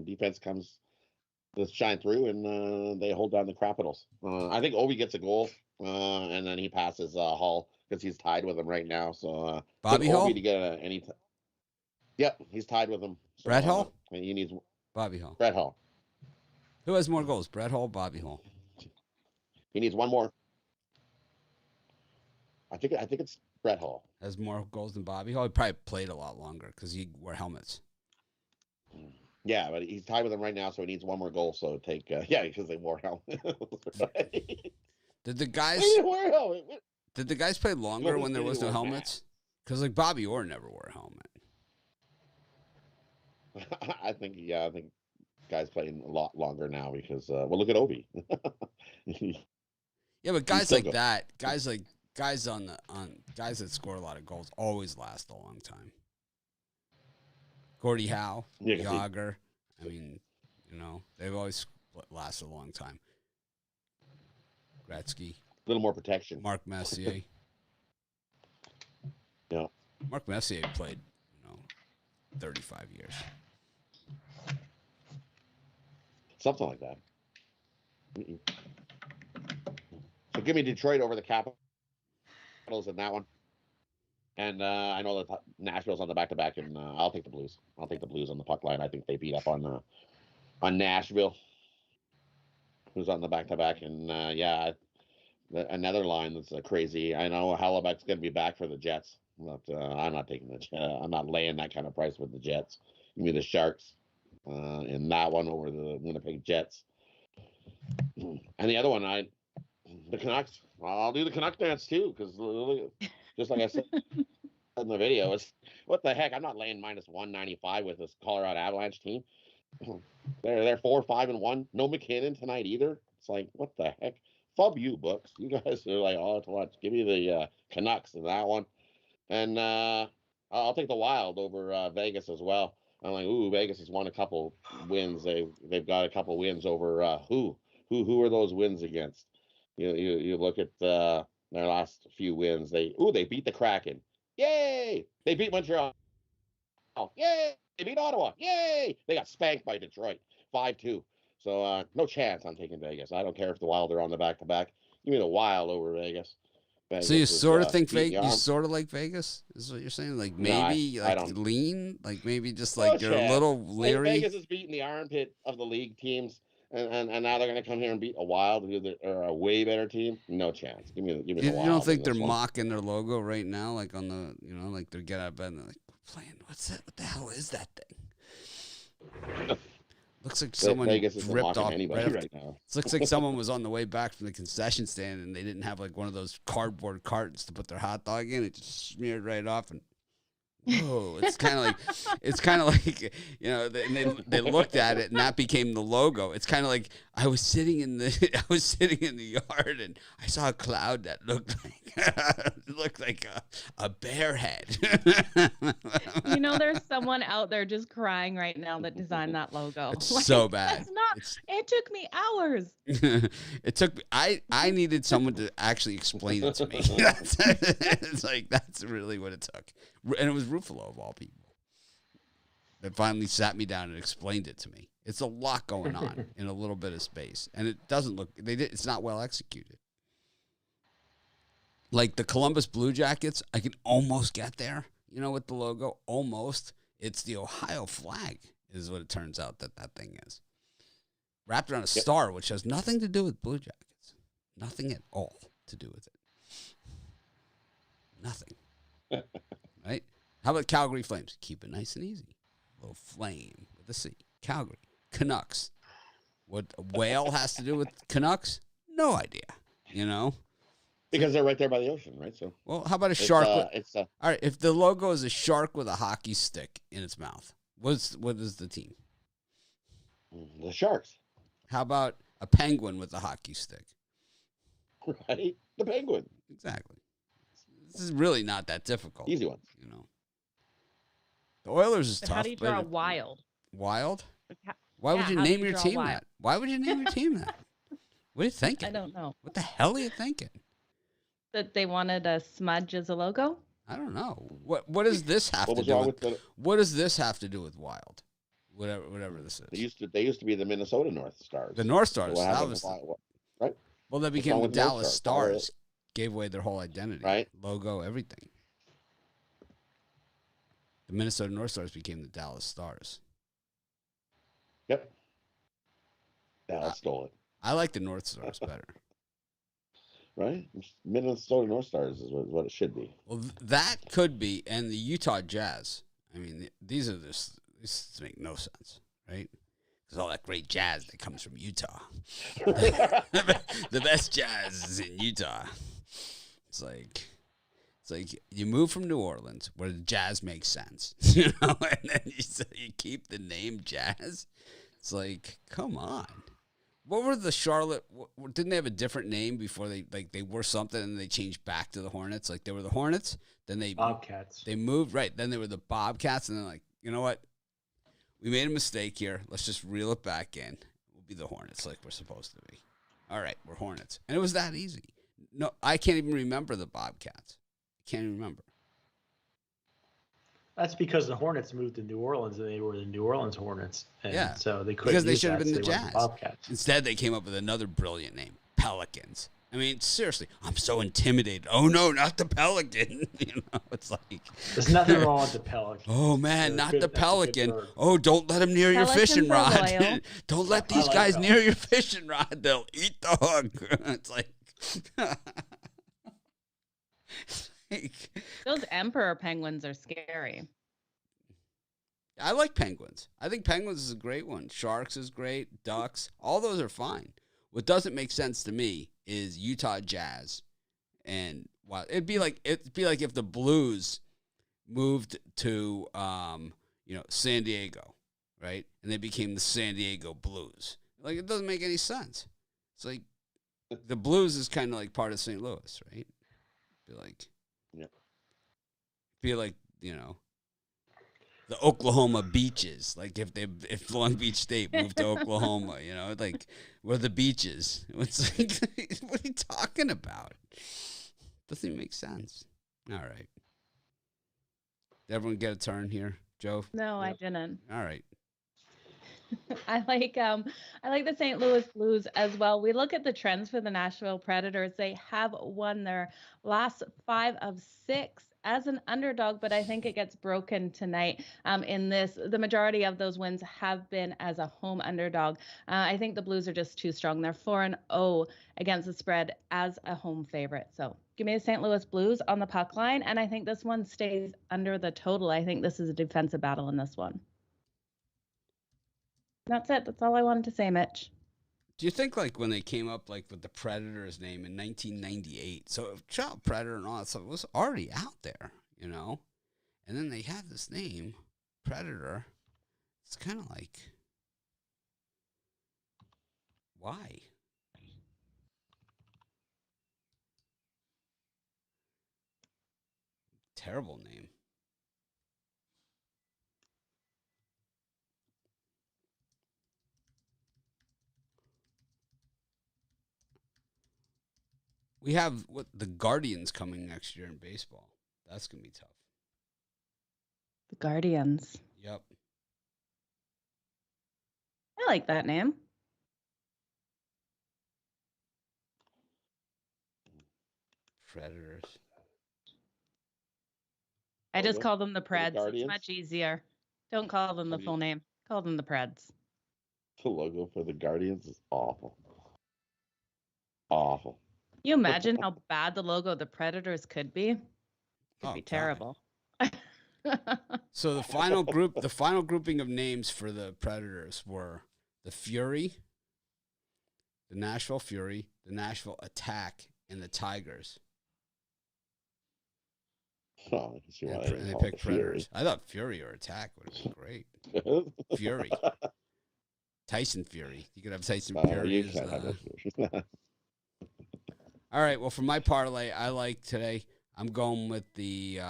Defense comes to shine through, and they hold down the Capitals. I think Ovi gets a goal, and then he passes Hall, because he's tied with him right now. So Bobby Hall to get Yep, he's tied with him. So, Brett Hall. He needs Bobby Hall. Brett Hall. Who has more goals, Brett Hall, Bobby Hall? He needs one more. I think it's Brett Hall. Has more goals than Bobby Hall. He probably played a lot longer because he wore helmets. Yeah, but he's tied with him right now, so he needs one more goal. So take because they wore helmets. Right. Did the guys play longer when there was no helmets? Because like Bobby Orr never wore a helmet. I think guys playing a lot longer now because look at Ovi. Yeah, but guys like that, guys that score a lot of goals always last a long time. Gordie Howe, Yager. I mean, they've always lasted a long time. Gretzky. A little more protection. Mark Messier. Yeah. Mark Messier played, 35 years. Something like that. So give me Detroit over the Capitals in that one. And I know that Nashville's on the back-to-back, and I'll take the Blues. I'll take the Blues on the puck line. I think they beat up on Nashville, who's on the back-to-back. And, another line that's crazy. I know Hellebuyck's going to be back for the Jets, but I'm not taking I'm not laying that kind of price with the Jets. Give me the Sharks in that one over the Winnipeg Jets. And the other one, the Canucks. I'll do the Canuck dance too, because just like I said, in the video. It's what the heck? I'm not laying minus 195 with this Colorado Avalanche team. They're 4-5-1. No McKinnon tonight either. It's like, what the heck? Fub you, books. You guys are like, oh, it's lunch. Give me the Canucks in that one. And I'll take the Wild over Vegas as well. I'm like, ooh, Vegas has won a couple wins. They've got a couple wins over who are those wins against? You look at their last few wins. They beat the Kraken. Yay! They beat Montreal. Yay! They beat Ottawa. Yay! They got spanked by Detroit 5-2. So no chance I'm taking Vegas. I don't care if the Wild are on the back-to-back. Give me the Wild over Vegas. So you sort of think Vegas? You sort of like Vegas? Is what you're saying? Like maybe, no, I don't. Lean, like maybe just like you're a little leery. Vegas is beating the armpit of the league teams, and now they're going to come here and beat a Wild, who are a way better team. No chance. Give me the Wild. You don't think they're mocking their logo right now, like on the, like they're getting out of bed and they're like playing. What's that? What the hell is that thing? Looks like someone ripped off anybody right now. It looks like someone was on the way back from the concession stand and they didn't have like one of those cardboard cartons to put their hot dog in. It just smeared right off and whoa! It's kind of like they looked at it and that became the logo. It's kind of like I was sitting in the yard and I saw a cloud that looked like a bear head. There's someone out there just crying right now that designed that logo. It's so bad. It took me hours. It took me. I needed someone to actually explain it to me. That's really what it took. And it was Ruffolo of all people that finally sat me down and explained it to me. It's a lot going on in a little bit of space, and it doesn't look. It's not well executed. Like the Columbus Blue Jackets, I can almost get there. With the logo, almost. It's the Ohio flag, is what it turns out that thing is. Wrapped around a star, which has nothing to do with Blue Jackets. Nothing at all to do with it. Nothing. Right? How about Calgary Flames? Keep it nice and easy. A little flame with a C. Calgary. Canucks. What a whale has to do with Canucks? No idea. Because they're right there by the ocean, right? So. Well, how about a shark? All right, if the logo is a shark with a hockey stick in its mouth, what is the team? The Sharks. How about a penguin with a hockey stick? Right, the Penguin. Exactly. This is really not that difficult. Easy one. The Oilers is but tough. How do you draw Wild? Wild? Why would you name your team that? Why would you name your team that? What are you thinking? I don't know. What the hell are you thinking? That they wanted a smudge as a logo? I don't know. What does this have to do with? What does this have to do with Wild? Whatever this is. They used to be the Minnesota North Stars. The North Stars. So right. Well, they became the Dallas Stars. Gave away their whole identity, right? Logo, everything. The Minnesota North Stars became the Dallas Stars. Yep. Dallas stole it. I like the North Stars better. Right? Minnesota North Stars is what it should be. Well, that could be, and the Utah Jazz. I mean, these make no sense, right? Because all that great jazz that comes from Utah. The best jazz is in Utah. It's like you move from New Orleans where the jazz makes sense, and then you keep the name Jazz. It's like, come on. What were the Charlotte? Didn't they have a different name before they were something and they changed back to the Hornets? Like they were the Hornets, then they Bobcats. They moved right. Then they were the Bobcats, and they're like, you know what? We made a mistake here. Let's just reel it back in. We'll be the Hornets like we're supposed to be. All right, we're Hornets, and it was that easy. No, I can't even remember the Bobcats. I can't even remember. That's because the Hornets moved to New Orleans and they were the New Orleans Hornets. And so they couldn't. Because they should have been the Jazz. Bobcats. Instead, they came up with another brilliant name, Pelicans. I mean, seriously, I'm so intimidated. Oh, no, not the Pelican. It's like. There's nothing wrong with the Pelican. Oh, man, not the Pelican. Oh, don't let them near your fishing rod. Don't let these guys near your fishing rod. They'll eat the hook. It's like. Those emperor penguins are scary. I like penguins. I think penguins is a great one. Sharks is great. Ducks. All those are fine. What doesn't make sense to me is Utah Jazz. And it'd be like if the Blues moved to San Diego, right? And they became the San Diego Blues. Like, it doesn't make any sense. It's like the Blues is kind of like part of St. Louis, right? Be like, the Oklahoma Beaches. Like if Long Beach State moved to Oklahoma, like where the beaches. It's like, what are you talking about? Doesn't even make sense. All right. Did everyone get a turn here, Joe? No, I didn't. All right. I like the St. Louis Blues as well. We look at the trends for the Nashville Predators. They have won their last 5 of 6 as an underdog, but I think it gets broken tonight. In this, the majority of those wins have been as a home underdog. I think the Blues are just too strong. They're 4-0 against the spread as a home favorite. So give me the St. Louis Blues on the puck line, and I think this one stays under the total. I think this is a defensive battle in this one. That's it. That's all I wanted to say, Mitch. Do you think, like, when they came up, like, with the Predators name in 1998, so Child Predator and all that stuff was already out there, And then they had this name, Predator. It's kind of like, why? Terrible name. We have the Guardians coming next year in baseball. That's going to be tough. The Guardians. Yep. I like that name. Predators. I just call them the Preds. Guardians? It's much easier. Don't call them the full name. Call them the Preds. The logo for the Guardians is awful. Awful. Can you imagine how bad the logo of the Predators could be? Could be terrible. So the final grouping of names for the Predators were the Fury, the Nashville Fury, the Nashville Attack, and the Tigers. Oh, I can see why And they picked Predators. I thought Fury or Attack would have been great. Fury. Tyson Fury. You could have Tyson Fury. All right. Well, for my parlay, I like today. I'm going with the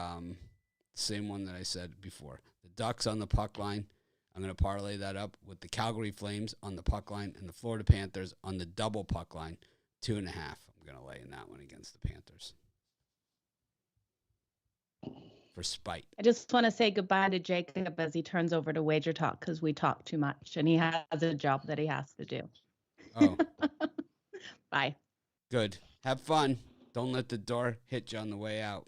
same one that I said before. The Ducks on the puck line. I'm going to parlay that up with the Calgary Flames on the puck line and the Florida Panthers on the double puck line, 2.5. I'm going to lay in that one against the Panthers. For spite. I just want to say goodbye to Jacob as he turns over to Wager Talk because we talk too much and he has a job that he has to do. Oh. Bye. Good. Have fun. Don't let the door hit you on the way out.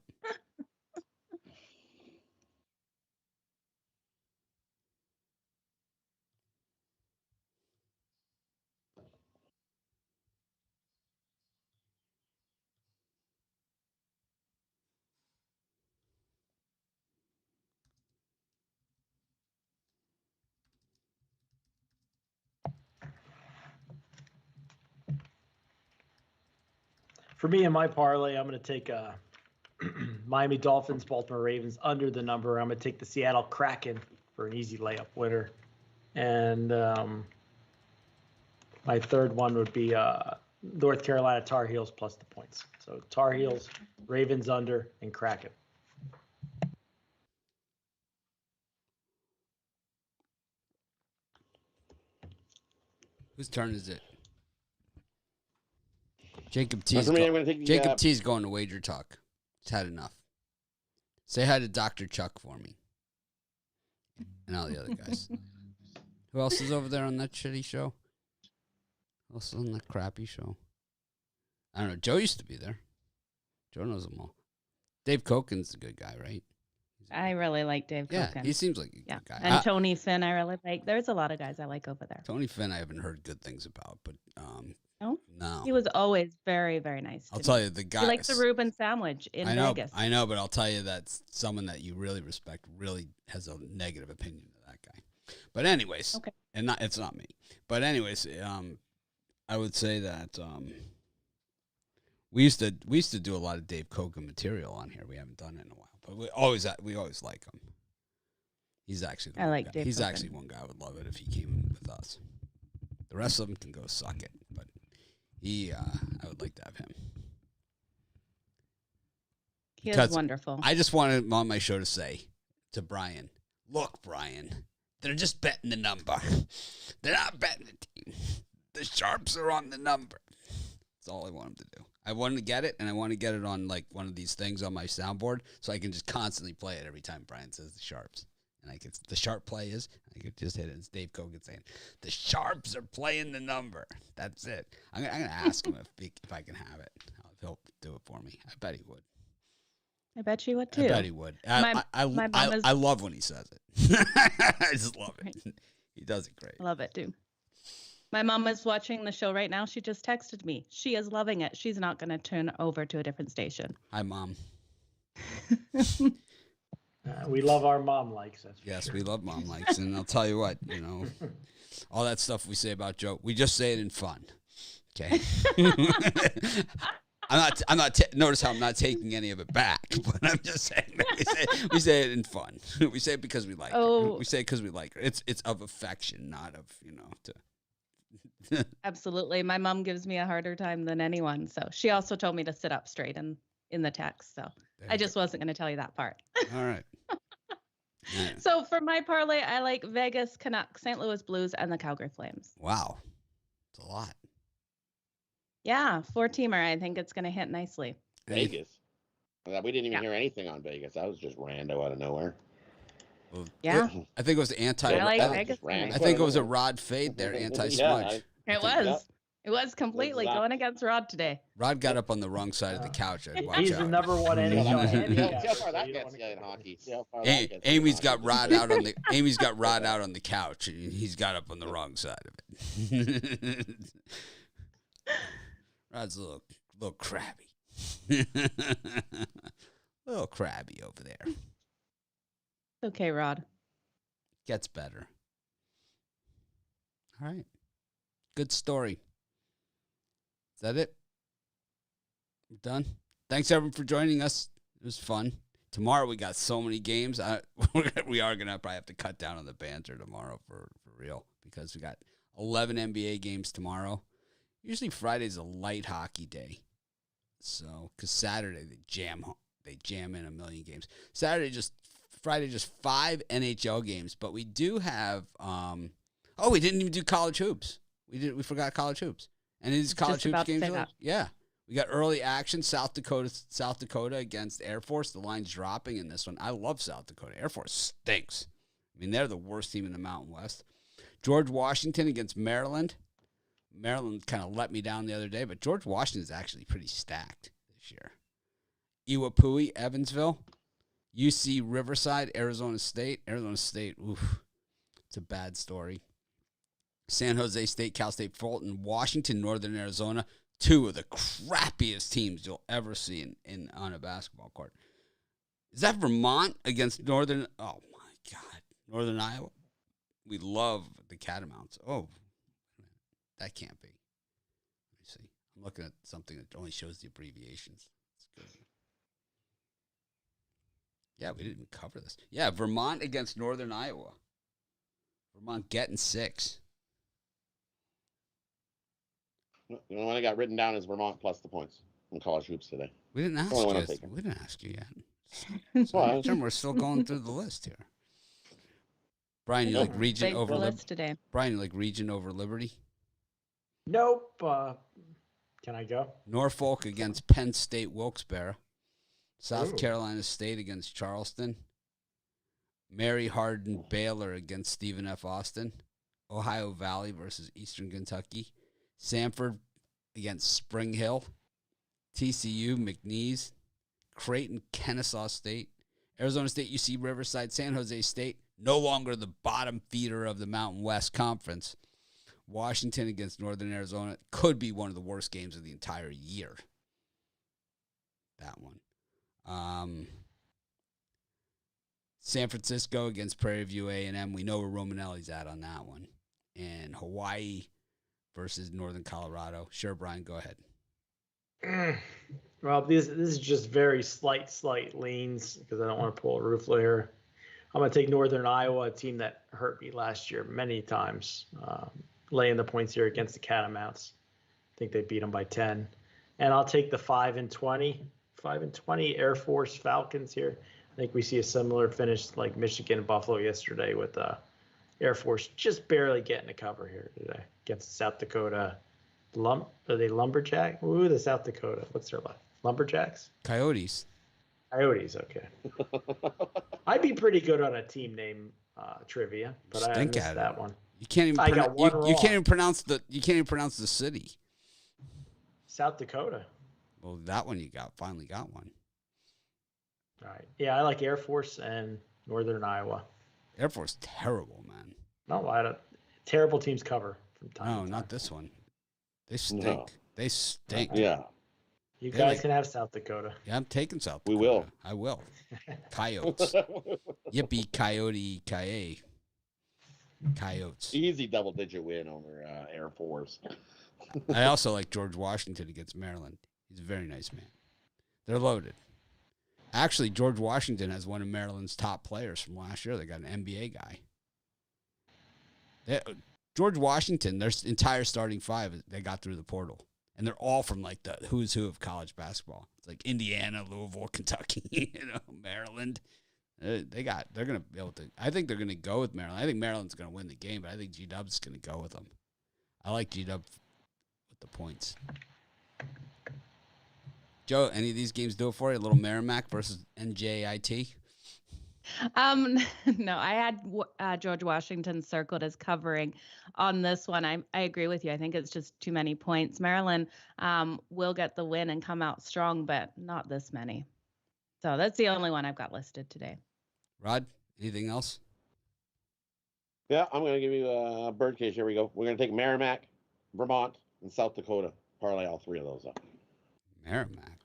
For me in my parlay, I'm going to take Miami Dolphins, Baltimore Ravens under the number. I'm going to take the Seattle Kraken for an easy layup winner. And my third one would be North Carolina Tar Heels plus the points. So Tar Heels, Ravens under, and Kraken. Whose turn is it? Jacob T. Jacob T's going to Wager Talk. He's had enough. Say hi to Dr. Chuck for me. And all the other guys. Who else is over there on that shitty show? Who else is on that crappy show? I don't know. Joe used to be there. Joe knows them all. Dave Koken's a good guy, right? I really like Dave Koken. Yeah, he seems like a good guy. And Tony Finn, I really like. There's a lot of guys I like over there. Tony Finn, I haven't heard good things about, but no. He was always very, very nice. I'll tell you, the guy. He likes the Reuben sandwich in Vegas. I know, but I'll tell you that someone that you really respect really has a negative opinion of that guy. But anyways, okay. And it's not me. But anyways, I would say that We used to do a lot of Dave Kogan material on here. We haven't done it in a while, but we always like him. He's actually I like guy. Dave He's Kogan. actually one guy I would love it if he came with us. The rest of them can go suck it, but I would like to have him. He is Because wonderful. I just wanted him on my show to say to Brian, look, Brian, they're just betting the number. They're not betting the team. The Sharps are on the number. That's all I want him to do. I want to get it, and I want to get it on like one of these things on my soundboard so I can just constantly play it every time Brian says the Sharps. And the sharp play is, I could just hit it. It's Dave Kogan saying, the Sharps are playing the number. That's it. I'm going to ask him if I can have it. He'll do it for me. I bet he would. I bet you would too. I bet he would. My mom is- I love when he says it. I just love it. Right. He does it great. I love it too. My mom is watching the show right now. She just texted me. She is loving it. She's not going to turn over to a different station. Hi, Mom. We love our mom likes. That's for Yes, sure. we love Mom likes. And I'll tell you what, all that stuff we say about Joe, we just say it in fun. Okay? Notice how I'm not taking any of it back, but I'm just saying that we say it in fun. We say it because we like her. We say it because we like her. It's of affection, not of, Absolutely. My mom gives me a harder time than anyone. So she also told me to sit up straight in the text. So I just wasn't going to tell you that part. All right. Yeah. So for my parlay, I like Vegas Canucks, St. Louis Blues, and the Calgary Flames. Wow. It's a lot. Yeah, 4-teamer. I think it's going to hit nicely. Vegas. We didn't even Yeah. hear anything on Vegas. That was just rando out of nowhere. Well, Yeah. I think it was anti. I like That was Vegas just random. I think it was a Rod fade there, anti-smudge. It was. It was completely Exactly. going against Rod today. Rod got up on the wrong side of the couch. I'd watch He's out. the number one NHL See handicapper. how far so that you don't gets wanna you in get hockey. Vegas. See how far that gets you in Amy's got hockey. Rod out on the Amy's got Rod out on the couch, and he's got up on the wrong side of it. Rod's a little crabby, little crabby over there. It's okay, Rod. Gets better. All right, good story. Is that it? We're done. Thanks everyone for joining us. It was fun. Tomorrow we got so many games. We are gonna probably have to cut down on the banter tomorrow for real, because we got 11 NBA games tomorrow. Usually Friday's a light hockey day, so because Saturday they jam in a million games. Friday just 5 NHL games, but we do have. We didn't even do college hoops. We forgot college hoops, and these college Just about hoops to games. say that. Yeah. We got early action, South Dakota against Air Force. The line's dropping in this one. I love South Dakota. Air Force stinks. I mean, they're the worst team in the Mountain West. George Washington against Maryland. Maryland kind of let me down the other day, but George Washington is actually pretty stacked this year. Iwapui, Evansville. UC Riverside, Arizona State. Arizona State, oof, it's a bad story. San Jose State, Cal State Fulton. Washington, Northern Arizona. 2 of the crappiest teams you'll ever see on a basketball court. Is that Vermont against Northern? Oh, my God. Northern Iowa? We love the Catamounts. Oh, that can't be. Let me see. I'm looking at something that only shows the abbreviations. That's good. Yeah, we didn't even cover this. Yeah, Vermont against Northern Iowa. Vermont getting 6. The only one I got written down is Vermont plus the points in college hoops today. We didn't ask Only one I'm you. taking. We didn't ask you yet. So Well, we're still going through the list here. Brian, you like region Big over list today. Brian, you like region over Liberty? Nope. Can I go? Norfolk against Penn State Wilkes-Barre. South Ooh. Carolina State against Charleston. Mary Hardin Baylor against Stephen F. Austin. Ohio Valley versus Eastern Kentucky. Sanford against Spring Hill. TCU McNeese. Creighton Kennesaw State. Arizona State UC Riverside. San Jose State, no longer the bottom feeder of the Mountain West Conference. Washington against Northern Arizona. Could be one of the worst games of the entire year. That one. San Francisco against Prairie View A&M. We know where Romanelli's at on that one. And Hawaii versus Northern Colorado. Sure, Brian, go ahead. Well, this is just very slight leans because I don't want to pull a Ruffolo here. I'm going to take Northern Iowa, a team that hurt me last year many times, laying the points here against the Catamounts. I think they beat them by 10. And I'll take the 5-20. 5-20 Air Force Falcons here. I think we see a similar finish like Michigan and Buffalo yesterday with Air Force just barely getting a cover here today against South Dakota. Are they Lumberjack? Ooh, the South Dakota. What's their left? Lumberjacks? Coyotes. Coyotes, okay. I'd be pretty good on a team name trivia, but I missed that one. You can't even. I got one you can't even pronounce the. You can't even pronounce the city. South Dakota. Well, that one you finally got one. All right. Yeah, I like Air Force and Northern Iowa. Air Force terrible, man. No, I don't. Terrible teams cover from time to time. No, not this one. They stink. No. They stink. Yeah. You guys can have South Dakota. Yeah, I'm taking South Dakota. We will. I will. Coyotes. Yippee coyote kaye. Coyotes. Easy double-digit win over Air Force. I also like George Washington against Maryland. He's a very nice man. They're loaded. Actually, George Washington has one of Maryland's top players from last year. They got an NBA guy. George Washington, their entire starting five, they got through the portal. And they're all from like the who's who of college basketball. It's like Indiana, Louisville, Kentucky, Maryland. They're going to be able to. I think they're going to go with Maryland. I think Maryland's going to win the game, but I think G-Dub's going to go with them. I like G-Dub with the points. Joe, any of these games do it for you? A little Merrimack versus NJIT? No, I had George Washington circled as covering on this one. I agree with you. I think it's just too many points. Maryland will get the win and come out strong, but not this many. So that's the only one I've got listed today. Rod, anything else? Yeah, I'm going to give you a birdcage. Here we go. We're going to take Merrimack, Vermont, and South Dakota. Parlay all three of those up. Merrimack?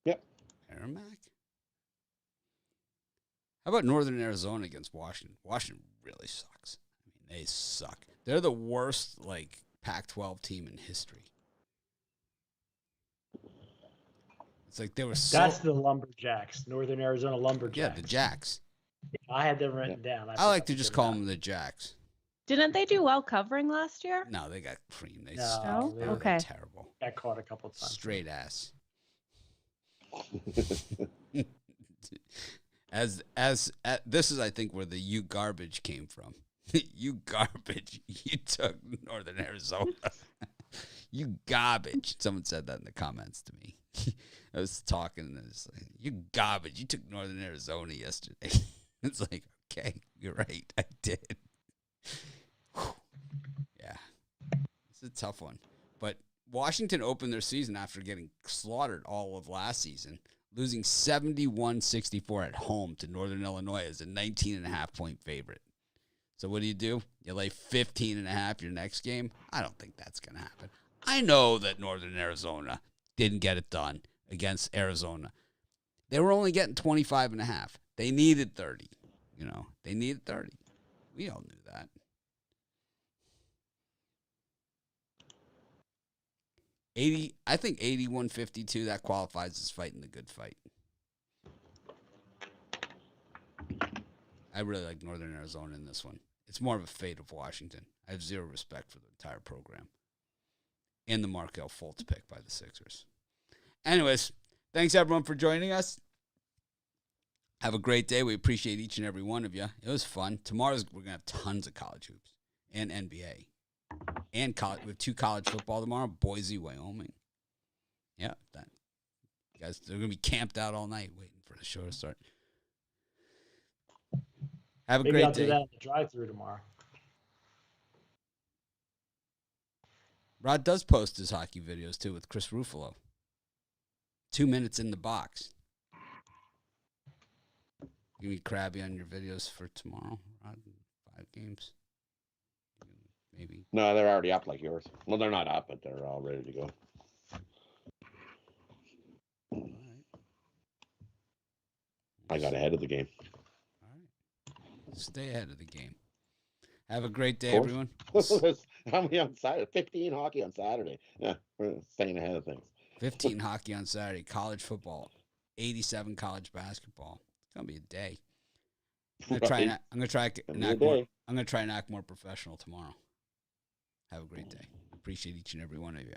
Yep. Merrimack? How about Northern Arizona against Washington? Washington really sucks. I mean, they suck. They're the worst, Pac-12 team in history. It's like they were so... That's the Lumberjacks, Northern Arizona Lumberjacks. Yeah, the Jacks. I had them written down. I like to just call them the Jacks. Didn't they do well covering last year? No, they got creamed. They No? They Okay. were terrible. Got caught a couple times. Straight ass. This is, I think, where the "you garbage" came from. You garbage. You took Northern Arizona. You garbage. Someone said that in the comments to me. I was talking and it's like, you garbage. You took Northern Arizona yesterday. It's like, okay, you're right. I did. Whew. Yeah. It's a tough one. But Washington opened their season after getting slaughtered all of last season, losing 71-64 at home to Northern Illinois as a 19.5-point favorite. So what do? You lay 15.5 your next game? I don't think that's going to happen. I know that Northern Arizona didn't get it done against Arizona. They were only getting 25.5. They needed 30. They needed 30. We all knew that. 80. I think 81-52. That qualifies as fighting the good fight. I really like Northern Arizona in this one. It's more of a fate of Washington. I have zero respect for the entire program. And the Markelle Fultz pick by the Sixers. Anyways, thanks everyone for joining us. Have a great day. We appreciate each and every one of you. It was fun. Tomorrow we're going to have tons of college hoops and NBA. And college. We have 2 college football tomorrow. Boise, Wyoming. Yeah, you guys, they're going to be camped out all night waiting for the show to start. Have a Maybe great I'll day. do that at the drive-thru tomorrow. Rod does post his hockey videos, too, with Chris Ruffolo. 2 minutes in the box. You be crabby on your videos for tomorrow, Rod? 5 games? Maybe. No, they're already up like yours. Well, they're not up, but they're all ready to go. All right. I got ahead of the game. All right. Stay ahead of the game. Have a great day, everyone. How many on Saturday? 15 hockey on Saturday. Yeah, we're staying ahead of things. 15 hockey on Saturday, college football, 87 college basketball. It's gonna be a day. I'm gonna try and act more professional tomorrow. Have a great day. Appreciate each and every one of you.